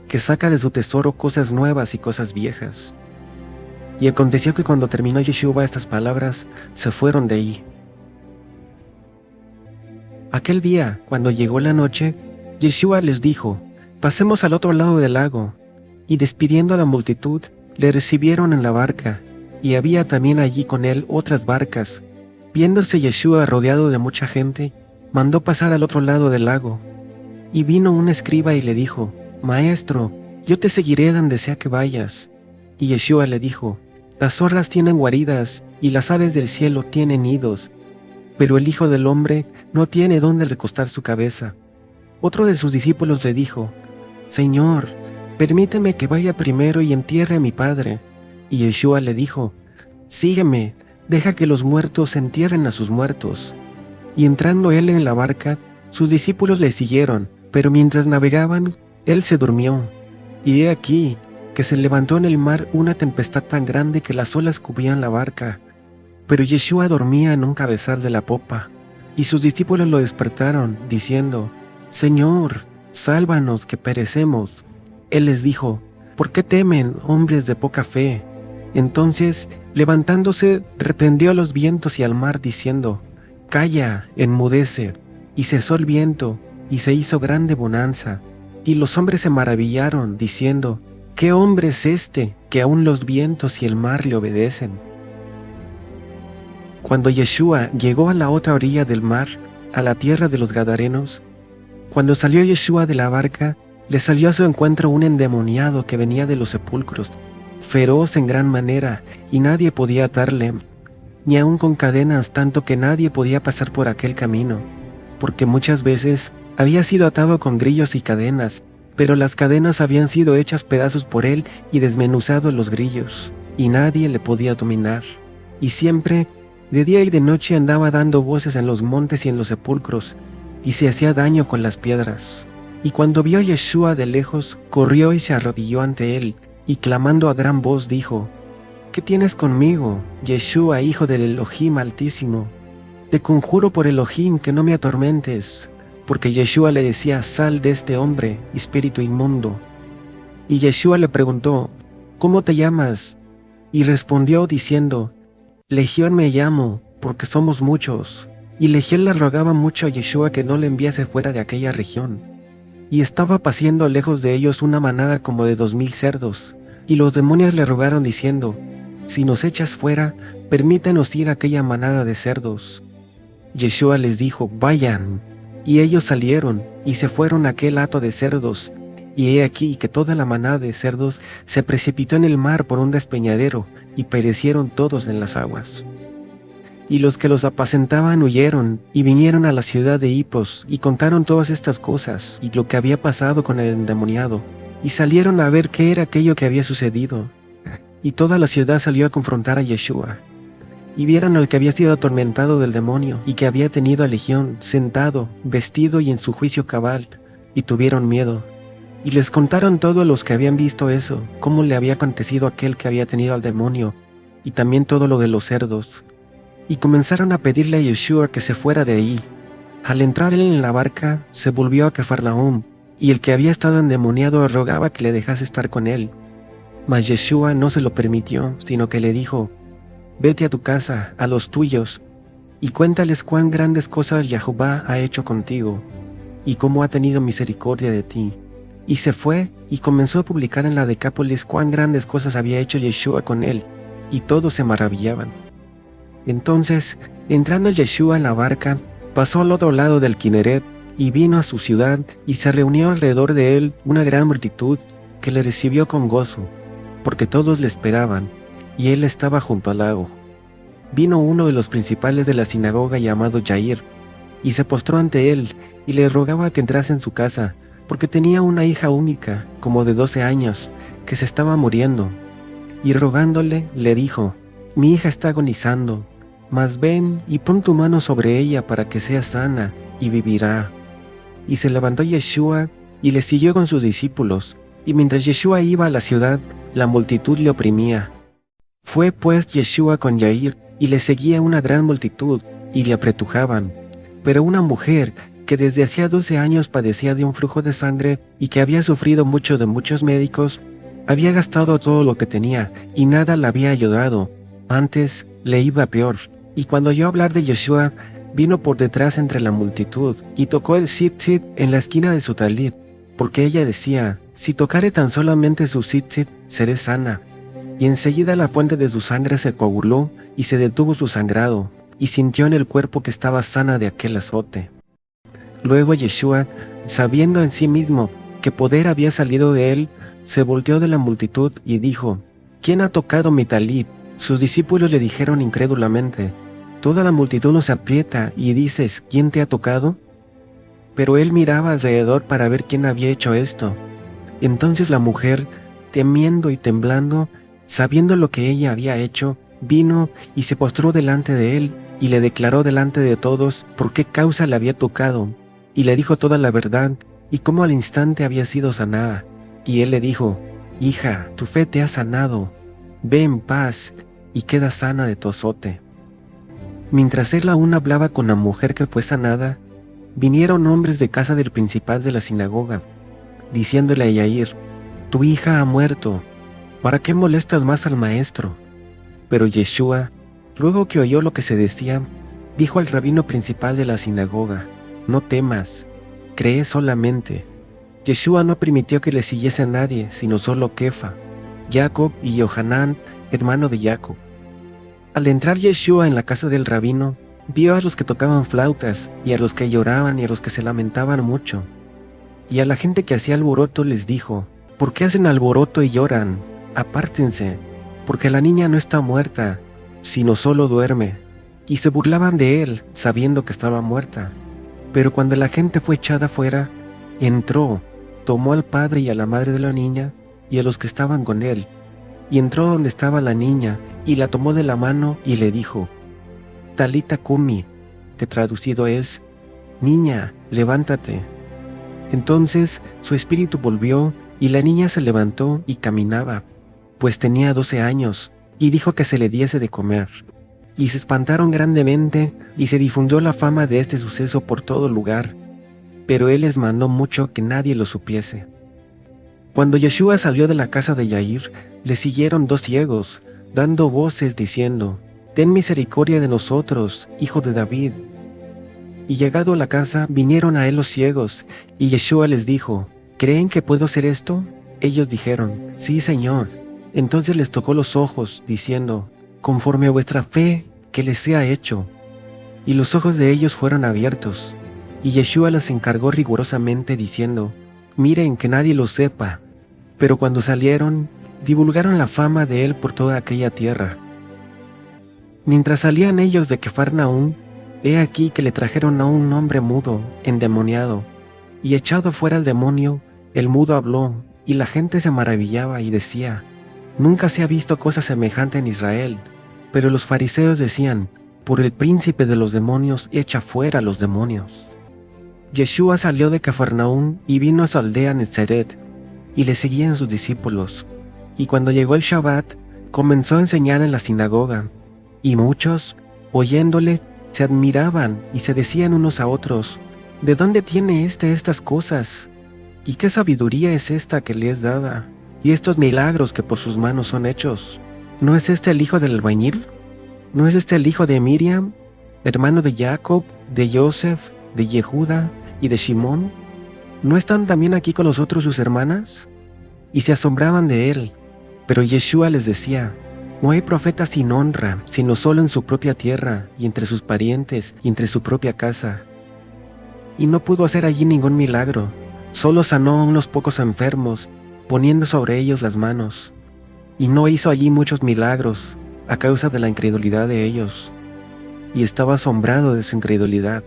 que saca de su tesoro cosas nuevas y cosas viejas. Y aconteció que cuando terminó Yeshua estas palabras, se fueron de ahí. Aquel día, cuando llegó la noche, Yeshua les dijo, pasemos al otro lado del lago. Y despidiendo a la multitud, le recibieron en la barca, y había también allí con él otras barcas. Viéndose Yeshua rodeado de mucha gente, mandó pasar al otro lado del lago. Y vino un escriba y le dijo, Maestro, yo te seguiré donde sea que vayas. Y Yeshua le dijo, las zorras tienen guaridas, y las aves del cielo tienen nidos, pero el Hijo del Hombre no tiene dónde recostar su cabeza. Otro de sus discípulos le dijo, Señor, permíteme que vaya primero y entierre a mi padre. Y Yeshua le dijo, sígueme, deja que los muertos entierren a sus muertos. Y entrando él en la barca, sus discípulos le siguieron, pero mientras navegaban, él se durmió. Y he aquí que se levantó en el mar una tempestad tan grande que las olas cubrían la barca. Pero Yeshua dormía en un cabezal de la popa, y sus discípulos lo despertaron, diciendo, Señor, sálvanos que perecemos. Él les dijo, ¿por qué temen, hombres de poca fe? Entonces Levantándose, reprendió a los vientos y al mar, diciendo: «Calla, enmudece». Y cesó el viento, y se hizo grande bonanza. Y los hombres se maravillaron, diciendo: «¿Qué hombre es este, que aun los vientos y el mar le obedecen?». Cuando Yeshua llegó a la otra orilla del mar, a la tierra de los Gadarenos, cuando salió Yeshua de la barca, le salió a su encuentro un endemoniado que venía de los sepulcros, feroz en gran manera, y nadie podía atarle, ni aun con cadenas, tanto que nadie podía pasar por aquel camino, porque muchas veces había sido atado con grillos y cadenas, pero las cadenas habían sido hechas pedazos por él y desmenuzado los grillos, y nadie le podía dominar. Y siempre, de día y de noche, andaba dando voces en los montes y en los sepulcros, y se hacía daño con las piedras. Y cuando vio a Yeshua de lejos, corrió y se arrodilló ante él, y clamando a gran voz dijo: «¿Qué tienes conmigo, Yeshua, hijo del Elohim Altísimo? Te conjuro por Elohim que no me atormentes». Porque Yeshua le decía: «Sal de este hombre, espíritu inmundo». Y Yeshua le preguntó: «¿Cómo te llamas?». Y respondió diciendo: «Legión me llamo, porque somos muchos». Y Legión le rogaba mucho a Yeshua que no le enviase fuera de aquella región. Y estaba paciendo lejos de ellos una manada como de 2000 cerdos. Y los demonios le rogaron diciendo: «Si nos echas fuera, permítenos ir a aquella manada de cerdos». Yeshua les dijo: «Vayan». Y ellos salieron, y se fueron a aquel hato de cerdos. Y he aquí que toda la manada de cerdos se precipitó en el mar por un despeñadero, y perecieron todos en las aguas. Y los que los apacentaban huyeron, y vinieron a la ciudad de Hipos, y contaron todas estas cosas, y lo que había pasado con el endemoniado. Y salieron a ver qué era aquello que había sucedido. Y toda la ciudad salió a confrontar a Yeshua. Y vieron al que había sido atormentado del demonio, y que había tenido a Legión, sentado, vestido y en su juicio cabal, y tuvieron miedo. Y les contaron todos los que habían visto eso, cómo le había acontecido a aquel que había tenido al demonio, y también todo lo de los cerdos. Y comenzaron a pedirle a Yeshua que se fuera de ahí. Al entrar él en la barca, se volvió a Cafarnaúm, y el que había estado endemoniado rogaba que le dejase estar con él. Mas Yeshua no se lo permitió, sino que le dijo: «Vete a tu casa, a los tuyos, y cuéntales cuán grandes cosas Jehová ha hecho contigo, y cómo ha tenido misericordia de ti». Y se fue, y comenzó a publicar en la Decápolis cuán grandes cosas había hecho Yeshua con él, y todos se maravillaban. Entonces, entrando Yeshua en la barca, pasó al otro lado del Kineret, y vino a su ciudad, y se reunió alrededor de él una gran multitud, que le recibió con gozo, porque todos le esperaban, y él estaba junto al lago. Vino uno de los principales de la sinagoga llamado Jair, y se postró ante él, y le rogaba que entrase en su casa, porque tenía una hija única, como de 12 años, que se estaba muriendo. Y rogándole, le dijo: «Mi hija está agonizando, mas ven y pon tu mano sobre ella para que sea sana, y vivirá». Y se levantó Yeshua, y le siguió con sus discípulos, y mientras Yeshua iba a la ciudad, la multitud le oprimía. Fue pues Yeshua con Jair, y le seguía una gran multitud, y le apretujaban. Pero una mujer, que desde hacía 12 años padecía de un flujo de sangre, y que había sufrido mucho de muchos médicos, había gastado todo lo que tenía, y nada le había ayudado. Antes le iba peor. Y cuando oyó hablar de Yeshua, vino por detrás entre la multitud, y tocó el tzitzit en la esquina de su talit, porque ella decía: «Si tocare tan solamente su tzitzit, seré sana». Y enseguida la fuente de su sangre se coaguló, y se detuvo su sangrado, y sintió en el cuerpo que estaba sana de aquel azote. Luego Yeshua, sabiendo en sí mismo que poder había salido de él, se volteó de la multitud y dijo: «¿Quién ha tocado mi talit?». Sus discípulos le dijeron incrédulamente: «Toda la multitud nos aprieta, y dices: ¿quién te ha tocado?». Pero él miraba alrededor para ver quién había hecho esto. Entonces la mujer, temiendo y temblando, sabiendo lo que ella había hecho, vino y se postró delante de él, y le declaró delante de todos por qué causa le había tocado, y le dijo toda la verdad, y cómo al instante había sido sanada. Y él le dijo: «Hija, tu fe te ha sanado, ve en paz, y queda sana de tu azote». Mientras él aún hablaba con la mujer que fue sanada, vinieron hombres de casa del principal de la sinagoga, diciéndole a Jair: «Tu hija ha muerto, ¿para qué molestas más al maestro?». Pero Yeshua, luego que oyó lo que se decía, dijo al rabino principal de la sinagoga: no temas, cree solamente. Yeshua no permitió que le siguiese a nadie, sino solo Kefa, Jacob y Johanán, hermano de Jacob. Al entrar Yeshua en la casa del rabino, vio a los que tocaban flautas, y a los que lloraban, y a los que se lamentaban mucho. Y a la gente que hacía alboroto les dijo: ¿por qué hacen alboroto y lloran? Apártense, porque la niña no está muerta, sino solo duerme. Y se burlaban de él, sabiendo que estaba muerta. Pero cuando la gente fue echada fuera, entró, tomó al padre y a la madre de la niña, y a los que estaban con él, y entró donde estaba la niña, y la tomó de la mano, y le dijo: Talita Kumi, que traducido es: niña, levántate. Entonces su espíritu volvió, y la niña se levantó y caminaba, pues tenía 12 años, y dijo que se le diese de comer. Y se espantaron grandemente, y se difundió la fama de este suceso por todo lugar, pero él les mandó mucho que nadie lo supiese. Cuando Yeshua salió de la casa de Yair, le siguieron 2 ciegos, dando voces diciendo: ten misericordia de nosotros, hijo de David. Y llegado a la casa, vinieron a él los ciegos, y Yeshua les dijo: ¿creen que puedo hacer esto? Ellos dijeron: sí, Señor. Entonces les tocó los ojos, diciendo: conforme a vuestra fe, que les sea hecho. Y los ojos de ellos fueron abiertos. Y Yeshua les encargó rigurosamente, diciendo: miren que nadie lo sepa. Pero cuando salieron, divulgaron la fama de él por toda aquella tierra. Mientras salían ellos de Cafarnaúm, he aquí que le trajeron a un hombre mudo, endemoniado, y echado fuera el demonio, el mudo habló, y la gente se maravillaba y decía: nunca se ha visto cosa semejante en Israel. Pero los fariseos decían: por el príncipe de los demonios echa fuera los demonios. Yeshua salió de Cafarnaúm y vino a su aldea Nazaret, y le seguían sus discípulos. Y cuando llegó el Shabbat, comenzó a enseñar en la sinagoga, y muchos, oyéndole, se admiraban y se decían unos a otros: ¿de dónde tiene estas cosas? ¿Y qué sabiduría es esta que le es dada? ¿Y estos milagros que por sus manos son hechos? ¿No es este el hijo del albañil? ¿No es este el hijo de Miriam, hermano de Jacob, de Joseph, de Yehuda y de Simón? ¿No están también aquí con nosotros sus hermanas? Y se asombraban de él. Pero Yeshua les decía: no hay profeta sin honra, sino solo en su propia tierra, y entre sus parientes, y entre su propia casa. Y no pudo hacer allí ningún milagro, solo sanó a unos pocos enfermos, poniendo sobre ellos las manos. Y no hizo allí muchos milagros, a causa de la incredulidad de ellos. Y estaba asombrado de su incredulidad.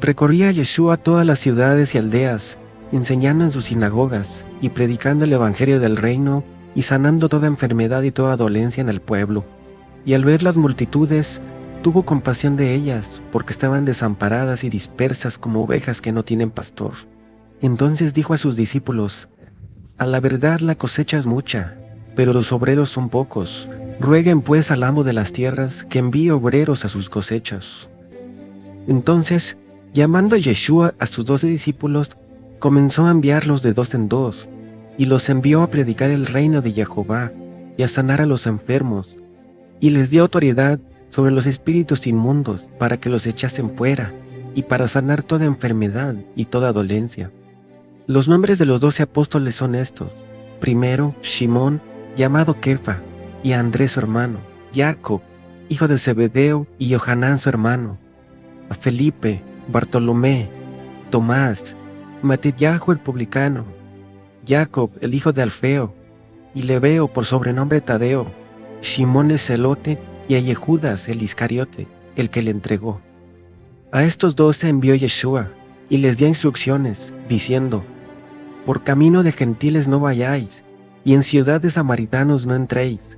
Recorría Yeshua todas las ciudades y aldeas, enseñando en sus sinagogas, y predicando el evangelio del reino, y sanando toda enfermedad y toda dolencia en el pueblo. Y al ver las multitudes, tuvo compasión de ellas, porque estaban desamparadas y dispersas como ovejas que no tienen pastor. Entonces dijo a sus discípulos: a la verdad la cosecha es mucha, pero los obreros son pocos. Rueguen pues al amo de las tierras que envíe obreros a sus cosechas. Entonces, llamando a Yeshua a sus 12 discípulos, comenzó a enviarlos de 2 en 2, y los envió a predicar el reino de Jehová y a sanar a los enfermos, y les dio autoridad sobre los espíritus inmundos para que los echasen fuera, y para sanar toda enfermedad y toda dolencia. Los nombres de los 12 apóstoles son estos: primero, Simón, llamado Kefa, y a Andrés su hermano, Jacob, hijo de Zebedeo, y Johanán su hermano, a Felipe, Bartolomé, Tomás, Matillahu el publicano, Jacob el hijo de Alfeo, y Lebeo por sobrenombre Tadeo, Simón el celote, y a Yehudas el Iscariote, el que le entregó. A estos 12 envió Yeshua, y les dio instrucciones, diciendo: por camino de gentiles no vayáis, y en ciudad de samaritanos no entréis,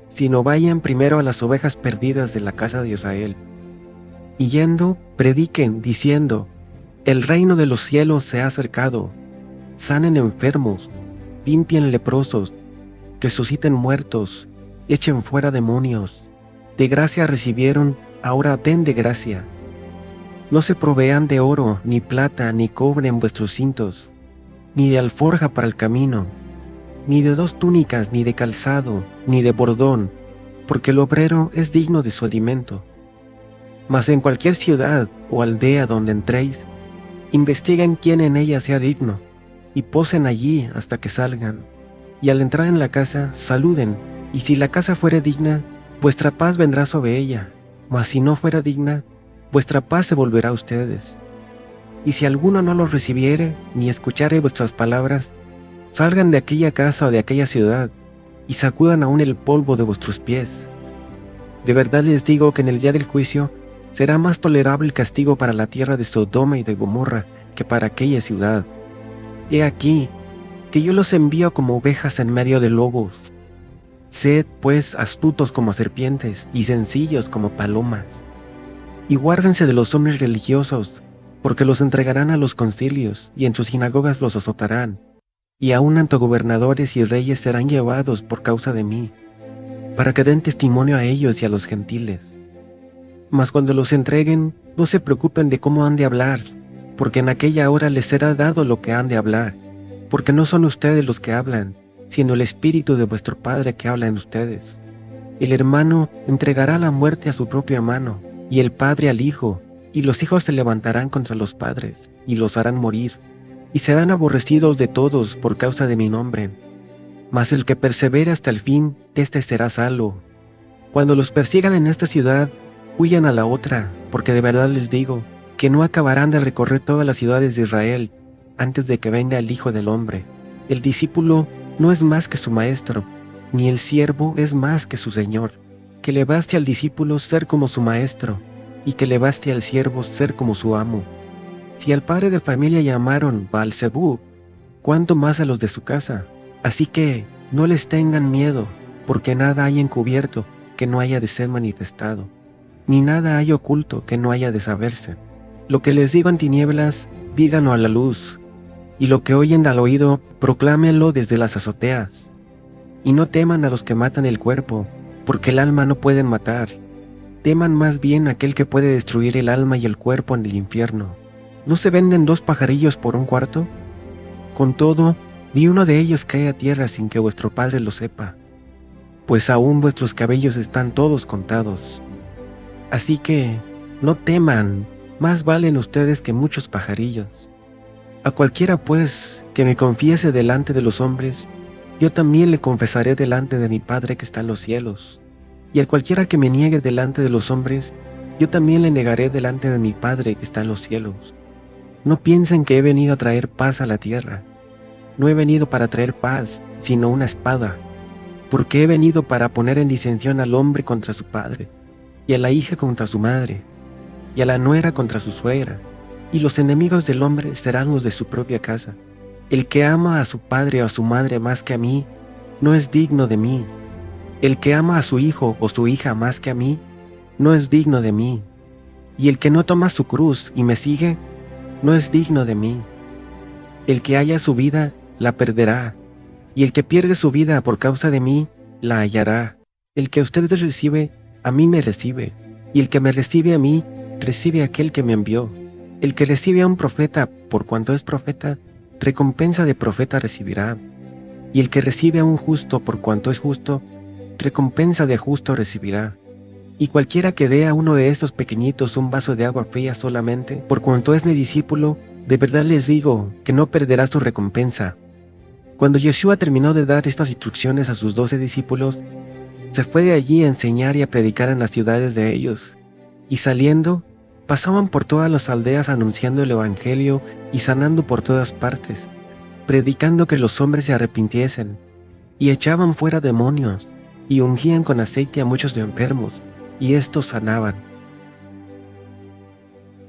sino vayan primero a las ovejas perdidas de la casa de Israel. Y yendo, prediquen, diciendo: el reino de los cielos se ha acercado. Sanen enfermos, limpien leprosos, resuciten muertos, echen fuera demonios. De gracia recibieron, ahora den de gracia. No se provean de oro, ni plata, ni cobre en vuestros cintos, ni de alforja para el camino, ni de 2 túnicas, ni de calzado, ni de bordón, porque el obrero es digno de su alimento. Mas en cualquier ciudad o aldea donde entréis, investiguen quién en ella sea digno, y posen allí hasta que salgan. Y al entrar en la casa, saluden, y si la casa fuere digna, vuestra paz vendrá sobre ella, mas si no fuera digna, vuestra paz se volverá a ustedes. Y si alguno no los recibiere, ni escuchare vuestras palabras, salgan de aquella casa o de aquella ciudad, y sacudan aún el polvo de vuestros pies. De verdad les digo que en el día del juicio será más tolerable el castigo para la tierra de Sodoma y de Gomorra que para aquella ciudad. He aquí, que yo los envío como ovejas en medio de lobos. Sed, pues, astutos como serpientes y sencillos como palomas. Y guárdense de los hombres religiosos, porque los entregarán a los concilios, y en sus sinagogas los azotarán. Y aun ante gobernadores y reyes serán llevados por causa de mí, para que den testimonio a ellos y a los gentiles. Mas cuando los entreguen, no se preocupen de cómo han de hablar, porque en aquella hora les será dado lo que han de hablar, porque no son ustedes los que hablan, sino el Espíritu de vuestro Padre que habla en ustedes. El hermano entregará la muerte a su propio hermano, y el padre al hijo, y los hijos se levantarán contra los padres, y los harán morir, y serán aborrecidos de todos por causa de mi nombre. Mas el que persevere hasta el fin, éste será salvo. Cuando los persigan en esta ciudad, huyan a la otra, porque de verdad les digo, que no acabarán de recorrer todas las ciudades de Israel, antes de que venga el Hijo del Hombre. El discípulo no es más que su maestro, ni el siervo es más que su señor. Que le baste al discípulo ser como su maestro, y que le baste al siervo ser como su amo. Si al padre de familia llamaron Baal-Zebub, ¿cuánto más a los de su casa? Así que no les tengan miedo, porque nada hay encubierto que no haya de ser manifestado, ni nada hay oculto que no haya de saberse. Lo que les digo en tinieblas, díganlo a la luz, y lo que oyen al oído, proclámenlo desde las azoteas. Y no teman a los que matan el cuerpo, porque el alma no pueden matar. Teman más bien a aquel que puede destruir el alma y el cuerpo en el infierno. ¿No se venden 2 pajarillos por un cuarto? Con todo, ni uno de ellos cae a tierra sin que vuestro Padre lo sepa, pues aún vuestros cabellos están todos contados. Así que, no teman, más valen ustedes que muchos pajarillos. A cualquiera, pues, que me confiese delante de los hombres, yo también le confesaré delante de mi Padre que está en los cielos. Y a cualquiera que me niegue delante de los hombres, yo también le negaré delante de mi Padre que está en los cielos. No piensen que he venido a traer paz a la tierra. No he venido para traer paz, sino una espada, porque he venido para poner en disensión al hombre contra su padre, y a la hija contra su madre, y a la nuera contra su suegra, y los enemigos del hombre serán los de su propia casa. El que ama a su padre o a su madre más que a mí, no es digno de mí. El que ama a su hijo o su hija más que a mí, no es digno de mí. Y el que no toma su cruz y me sigue, no es digno de mí. El que haya su vida, la perderá, y el que pierde su vida por causa de mí, la hallará. El que usted recibe, a mí me recibe, y el que me recibe a mí, recibe a aquel que me envió. El que recibe a un profeta, por cuanto es profeta, recompensa de profeta recibirá. Y el que recibe a un justo, por cuanto es justo, recompensa de justo recibirá. Y cualquiera que dé a uno de estos pequeñitos un vaso de agua fría solamente, por cuanto es mi discípulo, de verdad les digo que no perderá su recompensa. Cuando Yeshua terminó de dar estas instrucciones a sus 12 discípulos, se fue de allí a enseñar y a predicar en las ciudades de ellos. Y saliendo, pasaban por todas las aldeas anunciando el evangelio y sanando por todas partes, predicando que los hombres se arrepintiesen, y echaban fuera demonios, y ungían con aceite a muchos de enfermos, y estos sanaban.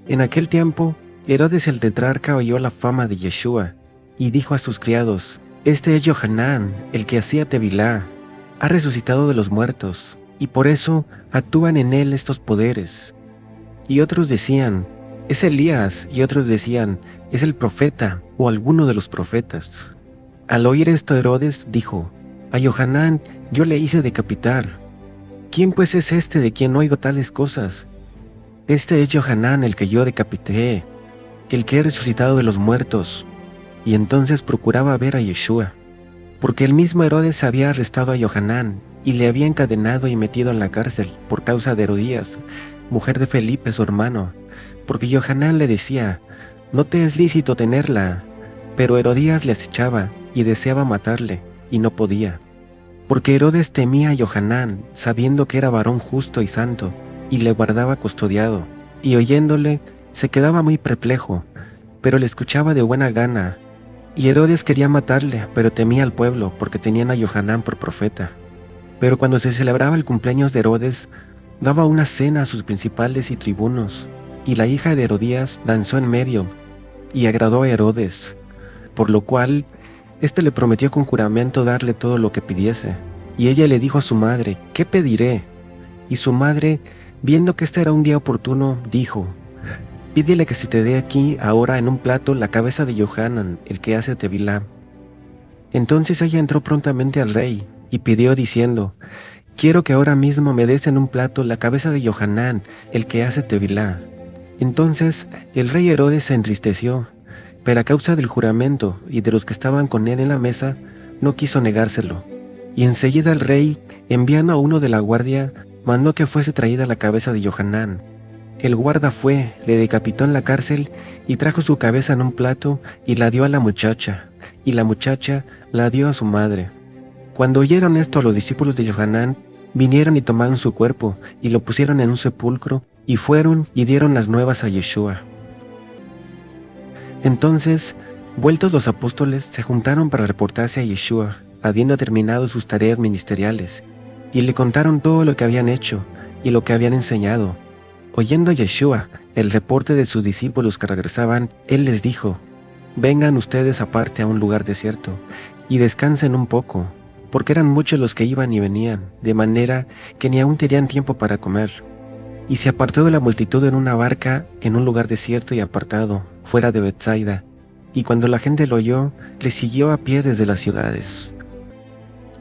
En aquel tiempo, Herodes el tetrarca oyó la fama de Yeshua, y dijo a sus criados: Este es Johanán, el que hacía Tevilá, ha resucitado de los muertos, y por eso actúan en él estos poderes. Y otros decían: es Elías, y otros decían: es el profeta, o alguno de los profetas. Al oír esto, Herodes dijo: a Johanán yo le hice decapitar. ¿Quién pues es este de quien oigo tales cosas? Este es Johanán el que yo decapité, el que he resucitado de los muertos. Y entonces procuraba ver a Yeshua, porque el mismo Herodes había arrestado a Johanán y le había encadenado y metido en la cárcel por causa de Herodías, mujer de Felipe su hermano, porque Johanán le decía: no te es lícito tenerla. Pero Herodías le acechaba y deseaba matarle, y no podía. Porque Herodes temía a Johanán, sabiendo que era varón justo y santo, y le guardaba custodiado, y oyéndole se quedaba muy perplejo, pero le escuchaba de buena gana. Y Herodes quería matarle, pero temía al pueblo, porque tenían a Johanán por profeta. Pero cuando se celebraba el cumpleaños de Herodes, daba una cena a sus principales y tribunos, y la hija de Herodías danzó en medio, y agradó a Herodes, por lo cual éste le prometió con juramento darle todo lo que pidiese. Y ella le dijo a su madre: ¿qué pediré? Y su madre, viendo que este era un día oportuno, dijo: pídele que se te dé aquí ahora en un plato la cabeza de Johanán, el que hace Tevilá. Entonces ella entró prontamente al rey, y pidió diciendo: quiero que ahora mismo me des en un plato la cabeza de Johanán, el que hace Tevilá. Entonces el rey Herodes se entristeció, pero a causa del juramento y de los que estaban con él en la mesa, no quiso negárselo. Y enseguida el rey, enviando a uno de la guardia, mandó que fuese traída la cabeza de Johanán. El guarda fue, le decapitó en la cárcel, y trajo su cabeza en un plato, y la dio a la muchacha, y la muchacha la dio a su madre. Cuando oyeron esto, los discípulos de Johanán vinieron y tomaron su cuerpo, y lo pusieron en un sepulcro, y fueron y dieron las nuevas a Yeshua. Entonces, vueltos los apóstoles, se juntaron para reportarse a Yeshua, habiendo terminado sus tareas ministeriales, y le contaron todo lo que habían hecho y lo que habían enseñado. Oyendo Yeshua el reporte de sus discípulos que regresaban, él les dijo: vengan ustedes aparte a un lugar desierto, y descansen un poco, porque eran muchos los que iban y venían, de manera que ni aún tenían tiempo para comer. Y se apartó de la multitud en una barca en un lugar desierto y apartado, fuera de Betsaida, y cuando la gente lo oyó, le siguió a pie desde las ciudades.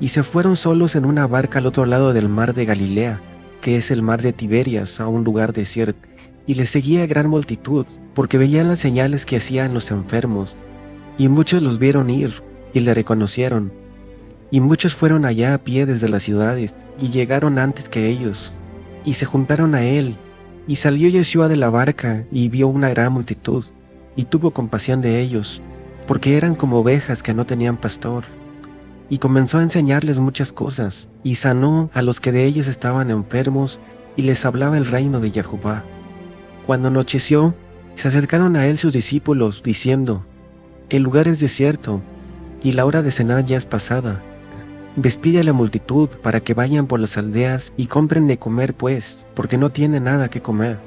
Y se fueron solos en una barca al otro lado del mar de Galilea, que es el mar de Tiberias, a un lugar desierto, y le seguía gran multitud, porque veían las señales que hacían los enfermos, y muchos los vieron ir, y le reconocieron, y muchos fueron allá a pie desde las ciudades, y llegaron antes que ellos, y se juntaron a él. Y salió Yeshua de la barca, y vio una gran multitud, y tuvo compasión de ellos, porque eran como ovejas que no tenían pastor. Y comenzó a enseñarles muchas cosas, y sanó a los que de ellos estaban enfermos, y les hablaba el reino de Jehová. Cuando anocheció, se acercaron a él sus discípulos, diciendo: el lugar es desierto, y la hora de cenar ya es pasada. Despide a la multitud para que vayan por las aldeas y compren de comer, pues, porque no tienen nada que comer.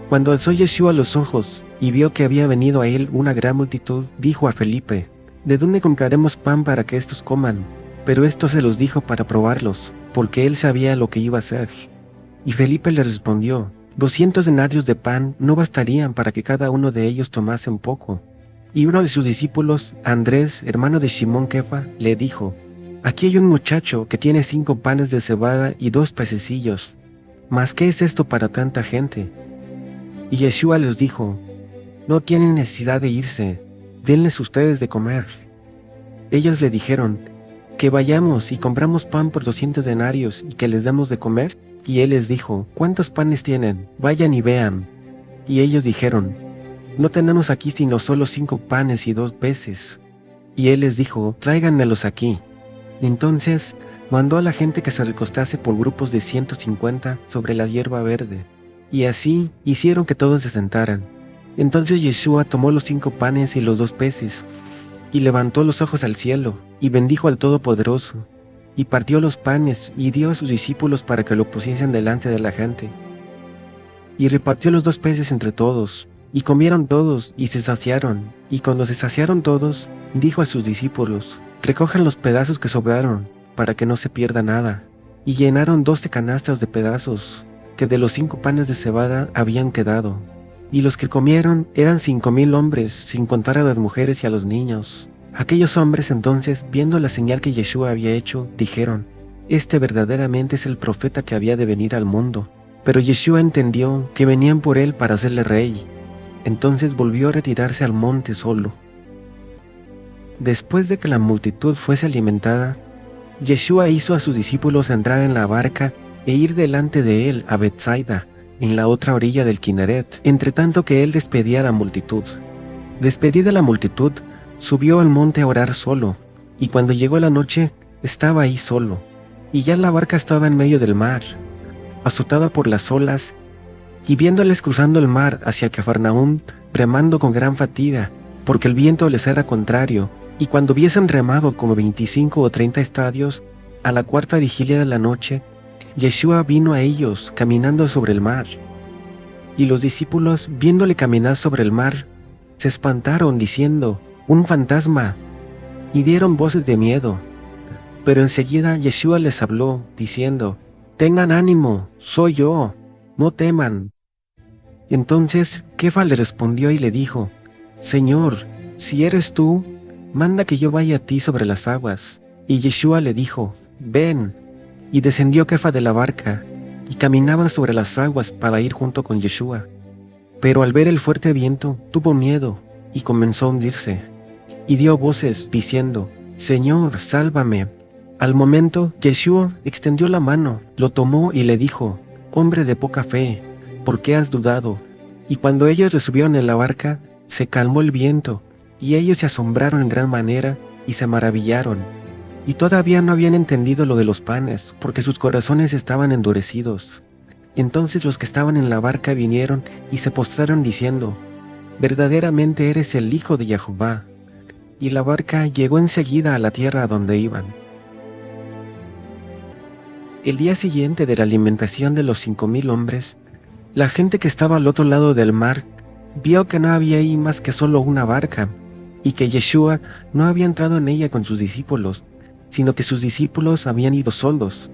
Cuando alzó Yeshua los ojos y vio que había venido a él una gran multitud, dijo a Felipe: ¿de dónde compraremos pan para que éstos coman? Pero esto se los dijo para probarlos, porque él sabía lo que iba a hacer. Y Felipe le respondió: 200 denarios de pan no bastarían para que cada uno de ellos tomase un poco. Y uno de sus discípulos, Andrés, hermano de Simón Kefa, le dijo: aquí hay un muchacho que tiene 5 panes de cebada y 2 pececillos. ¿Mas qué es esto para tanta gente? Y Yeshua les dijo: no tienen necesidad de irse, denles ustedes de comer. Ellos le dijeron: que vayamos y compramos pan por 200 denarios y que les demos de comer. Y él les dijo: ¿cuántos panes tienen? Vayan y vean. Y ellos dijeron: no tenemos aquí sino solo 5 panes y 2 peces. Y él les dijo: tráiganmelos aquí. Entonces mandó a la gente que se recostase por grupos de 150 sobre la hierba verde, y así hicieron que todos se sentaran. Entonces Yeshua tomó los 5 panes y los 2 peces, y levantó los ojos al cielo, y bendijo al Todopoderoso, y partió los panes, y dio a sus discípulos para que lo pusiesen delante de la gente. Y repartió los 2 peces entre todos, y comieron todos, y se saciaron. Y cuando se saciaron todos, dijo a sus discípulos: recojan los pedazos que sobraron, para que no se pierda nada. Y llenaron 12 canastas de pedazos, que de los 5 panes de cebada habían quedado. Y los que comieron eran 5,000 hombres, sin contar a las mujeres y a los niños. Aquellos hombres entonces, viendo la señal que Yeshua había hecho, dijeron: este verdaderamente es el profeta que había de venir al mundo. Pero Yeshua entendió que venían por él para hacerle rey. Entonces volvió a retirarse al monte solo. Después de que la multitud fuese alimentada, Yeshua hizo a sus discípulos entrar en la barca e ir delante de él a Bethsaida, en la otra orilla del Kineret, entre tanto que él despedía a la multitud. Despedida la multitud, subió al monte a orar solo, y cuando llegó la noche, estaba ahí solo, y ya la barca estaba en medio del mar, azotada por las olas, y viéndoles cruzando el mar hacia Cafarnaúm, remando con gran fatiga, porque el viento les era contrario, y cuando hubiesen remado como 25 o 30 estadios, a la cuarta vigilia de la noche, Yeshua vino a ellos caminando sobre el mar. Y los discípulos, viéndole caminar sobre el mar, se espantaron diciendo: «¡Un fantasma!», y dieron voces de miedo. Pero enseguida Yeshua les habló, diciendo: «Tengan ánimo, soy yo, no teman». Entonces Kefa le respondió y le dijo: «Señor, si eres tú, manda que yo vaya a ti sobre las aguas». Y Yeshua le dijo: «Ven». Y descendió Kefa de la barca, y caminaban sobre las aguas para ir junto con Yeshua. Pero al ver el fuerte viento, tuvo miedo, y comenzó a hundirse. Y dio voces, diciendo: «Señor, sálvame». Al momento, Yeshua extendió la mano, lo tomó y le dijo: «Hombre de poca fe, ¿por qué has dudado?». Y cuando ellos le subieron en la barca, se calmó el viento, y ellos se asombraron en gran manera, y se maravillaron. Y todavía no habían entendido lo de los panes, porque sus corazones estaban endurecidos. Entonces los que estaban en la barca vinieron y se postraron diciendo: «Verdaderamente eres el Hijo de Jehová». Y la barca llegó enseguida a la tierra a donde iban. El día siguiente de la alimentación de los 5,000 hombres, la gente que estaba al otro lado del mar vio que no había ahí más que solo una barca, y que Yeshua no había entrado en ella con sus discípulos, sino que sus discípulos habían ido solos.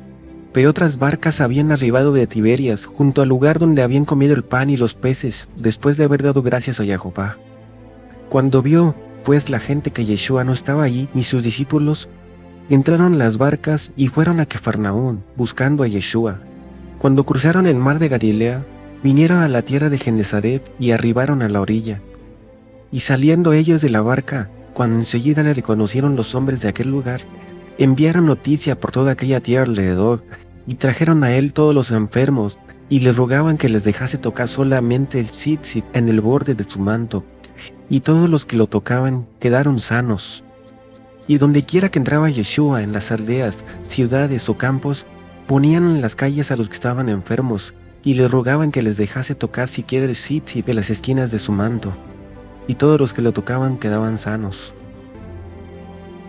Pero otras barcas habían arribado de Tiberias, junto al lugar donde habían comido el pan y los peces, después de haber dado gracias a Jehová. Cuando vio, pues, la gente que Yeshua no estaba allí, ni sus discípulos, entraron en las barcas y fueron a Cafarnaúm, buscando a Yeshua. Cuando cruzaron el mar de Galilea, vinieron a la tierra de Genesaret y arribaron a la orilla. Y saliendo ellos de la barca, cuando enseguida le reconocieron los hombres de aquel lugar, enviaron noticia por toda aquella tierra alrededor, y trajeron a él todos los enfermos, y le rogaban que les dejase tocar solamente el tzitzit en el borde de su manto, y todos los que lo tocaban quedaron sanos. Y donde quiera que entraba Yeshua, en las aldeas, ciudades o campos, ponían en las calles a los que estaban enfermos, y le rogaban que les dejase tocar siquiera el tzitzit de las esquinas de su manto, y todos los que lo tocaban quedaban sanos.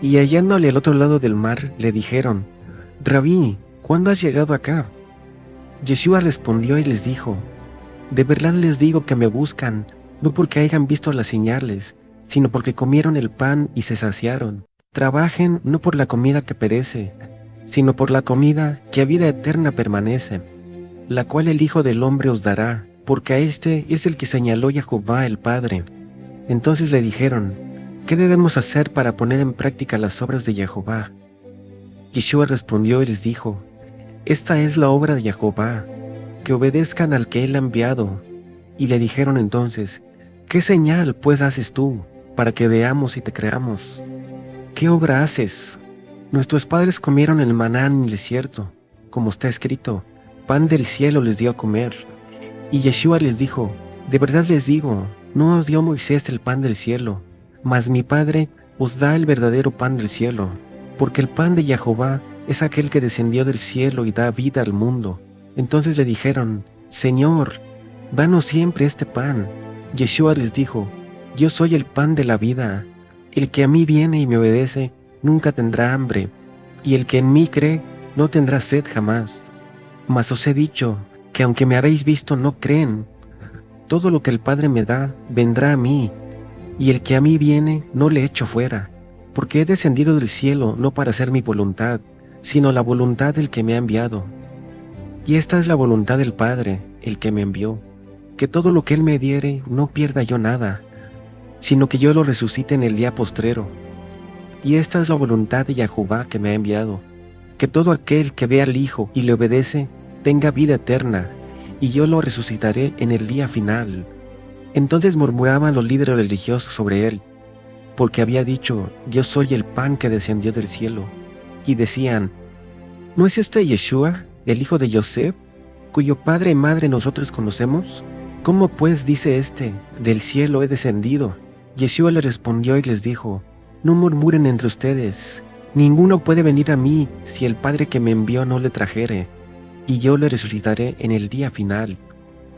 Y hallándole al otro lado del mar, le dijeron: «Rabí, ¿cuándo has llegado acá?». Yeshua respondió y les dijo: «De verdad les digo que me buscan, no porque hayan visto las señales, sino porque comieron el pan y se saciaron. Trabajen no por la comida que perece, sino por la comida que a vida eterna permanece, la cual el Hijo del Hombre os dará, porque a este es el que señaló Jehová el Padre». Entonces le dijeron: «¿Qué debemos hacer para poner en práctica las obras de Jehová?». Yeshua respondió y les dijo: «Esta es la obra de Jehová, que obedezcan al que él ha enviado». Y le dijeron entonces: «¿Qué señal pues haces tú, para que veamos y te creamos? ¿Qué obra haces? Nuestros padres comieron el maná en el desierto, como está escrito: pan del cielo les dio a comer». Y Yeshua les dijo: «De verdad les digo, no os dio Moisés el pan del cielo, mas mi Padre os da el verdadero pan del cielo, porque el pan de Jehová es aquel que descendió del cielo y da vida al mundo». Entonces le dijeron: «Señor, danos siempre este pan». Yeshua les dijo: «Yo soy el pan de la vida. El que a mí viene y me obedece, nunca tendrá hambre, y el que en mí cree, no tendrá sed jamás. Mas os he dicho que aunque me habéis visto, no creen. Todo lo que el Padre me da, vendrá a mí, y el que a mí viene, no le echo fuera, porque he descendido del cielo no para hacer mi voluntad, sino la voluntad del que me ha enviado. Y esta es la voluntad del Padre, el que me envió, que todo lo que él me diere, no pierda yo nada, sino que yo lo resucite en el día postrero. Y esta es la voluntad de Jehová que me ha enviado, que todo aquel que ve al Hijo y le obedece, tenga vida eterna, y yo lo resucitaré en el día final». Entonces murmuraban los líderes religiosos sobre él, porque había dicho: «Yo soy el pan que descendió del cielo». y decían: ¿No es este Yeshua, el hijo de Yosef, cuyo padre y madre nosotros conocemos? ¿Cómo pues dice este: del cielo he descendido? Yeshua le respondió y les dijo: No murmuren entre ustedes. Ninguno puede venir a mí si el Padre que me envió no le trajere, y yo le resucitaré en el día final.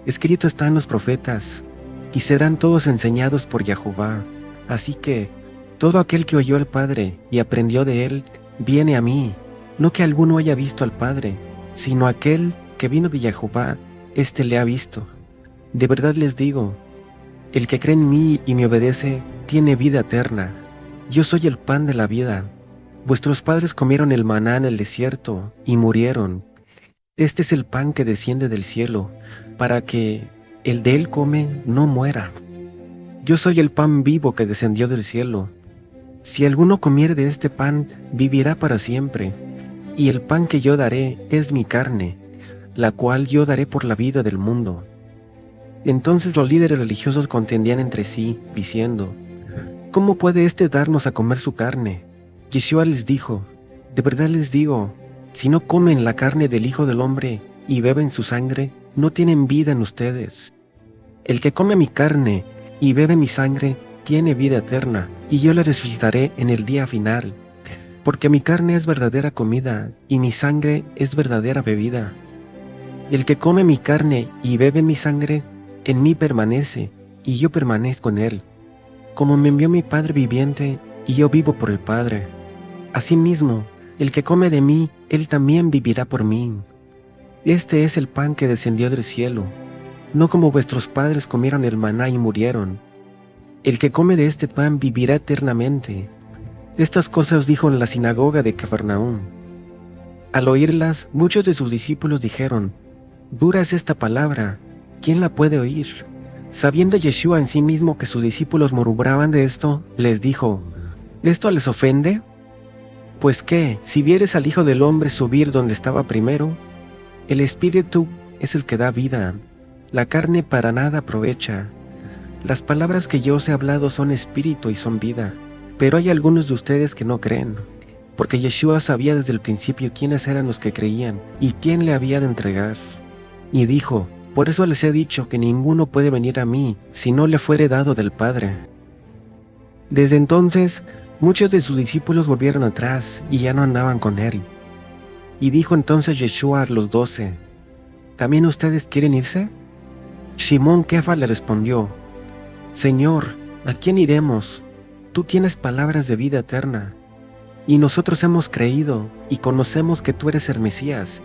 Escrito está en los profetas: y serán todos enseñados por Jehová. Así que todo aquel que oyó al Padre y aprendió de él, viene a mí. No que alguno haya visto al Padre, sino aquel que vino de Jehová, éste le ha visto. De verdad les digo, el que cree en mí y me obedece, tiene vida eterna. Yo soy el pan de la vida. Vuestros padres comieron el maná en el desierto y murieron. Este es el pan que desciende del cielo, para que el de él come no muera. Yo soy el pan vivo que descendió del cielo. Si alguno comiere de este pan, vivirá para siempre. Y el pan que yo daré es mi carne, la cual yo daré por la vida del mundo. Entonces los líderes religiosos contendían entre sí, diciendo: ¿Cómo puede éste darnos a comer su carne? Yeshua les dijo: De verdad les digo, si no comen la carne del Hijo del Hombre y beben su sangre, no tienen vida en ustedes. El que come mi carne y bebe mi sangre, tiene vida eterna, y yo le resucitaré en el día final. Porque mi carne es verdadera comida, y mi sangre es verdadera bebida. El que come mi carne y bebe mi sangre, en mí permanece, y yo permanezco en él. Como me envió mi Padre viviente, y yo vivo por el Padre. Asimismo, el que come de mí, él también vivirá por mí. Este es el pan que descendió del cielo, no como vuestros padres comieron el maná y murieron. El que come de este pan vivirá eternamente. Estas cosas dijo en la sinagoga de Cafarnaúm. Al oírlas, muchos de sus discípulos dijeron: Dura es esta palabra, ¿quién la puede oír? Sabiendo Yeshua en sí mismo que sus discípulos murmuraban de esto, les dijo: ¿Esto les ofende? Pues qué, si vieres al Hijo del Hombre subir donde estaba primero, el Espíritu es el que da vida, la carne para nada aprovecha. Las palabras que yo os he hablado son espíritu y son vida, pero hay algunos de ustedes que no creen, porque Yeshua sabía desde el principio quiénes eran los que creían y quién le había de entregar. Y dijo: Por eso les he dicho que ninguno puede venir a mí si no le fuere dado del Padre. Desde entonces, muchos de sus discípulos volvieron atrás y ya no andaban con él. Y dijo entonces Yeshua a los 12: ¿También ustedes quieren irse? Simón Kefa le respondió: Señor, ¿a quién iremos? Tú tienes palabras de vida eterna, y nosotros hemos creído y conocemos que tú eres el Mesías,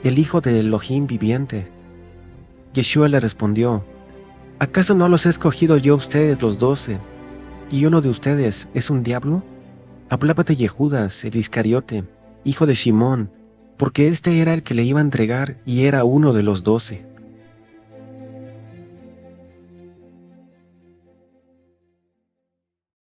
el Hijo de Elohim viviente. Yeshua le respondió: ¿Acaso no los he escogido yo a ustedes los 12, y uno de ustedes es un diablo? Hablaba de Yehudas, el Iscariote, hijo de Simón, porque este era el que le iba a entregar y era uno de los 12.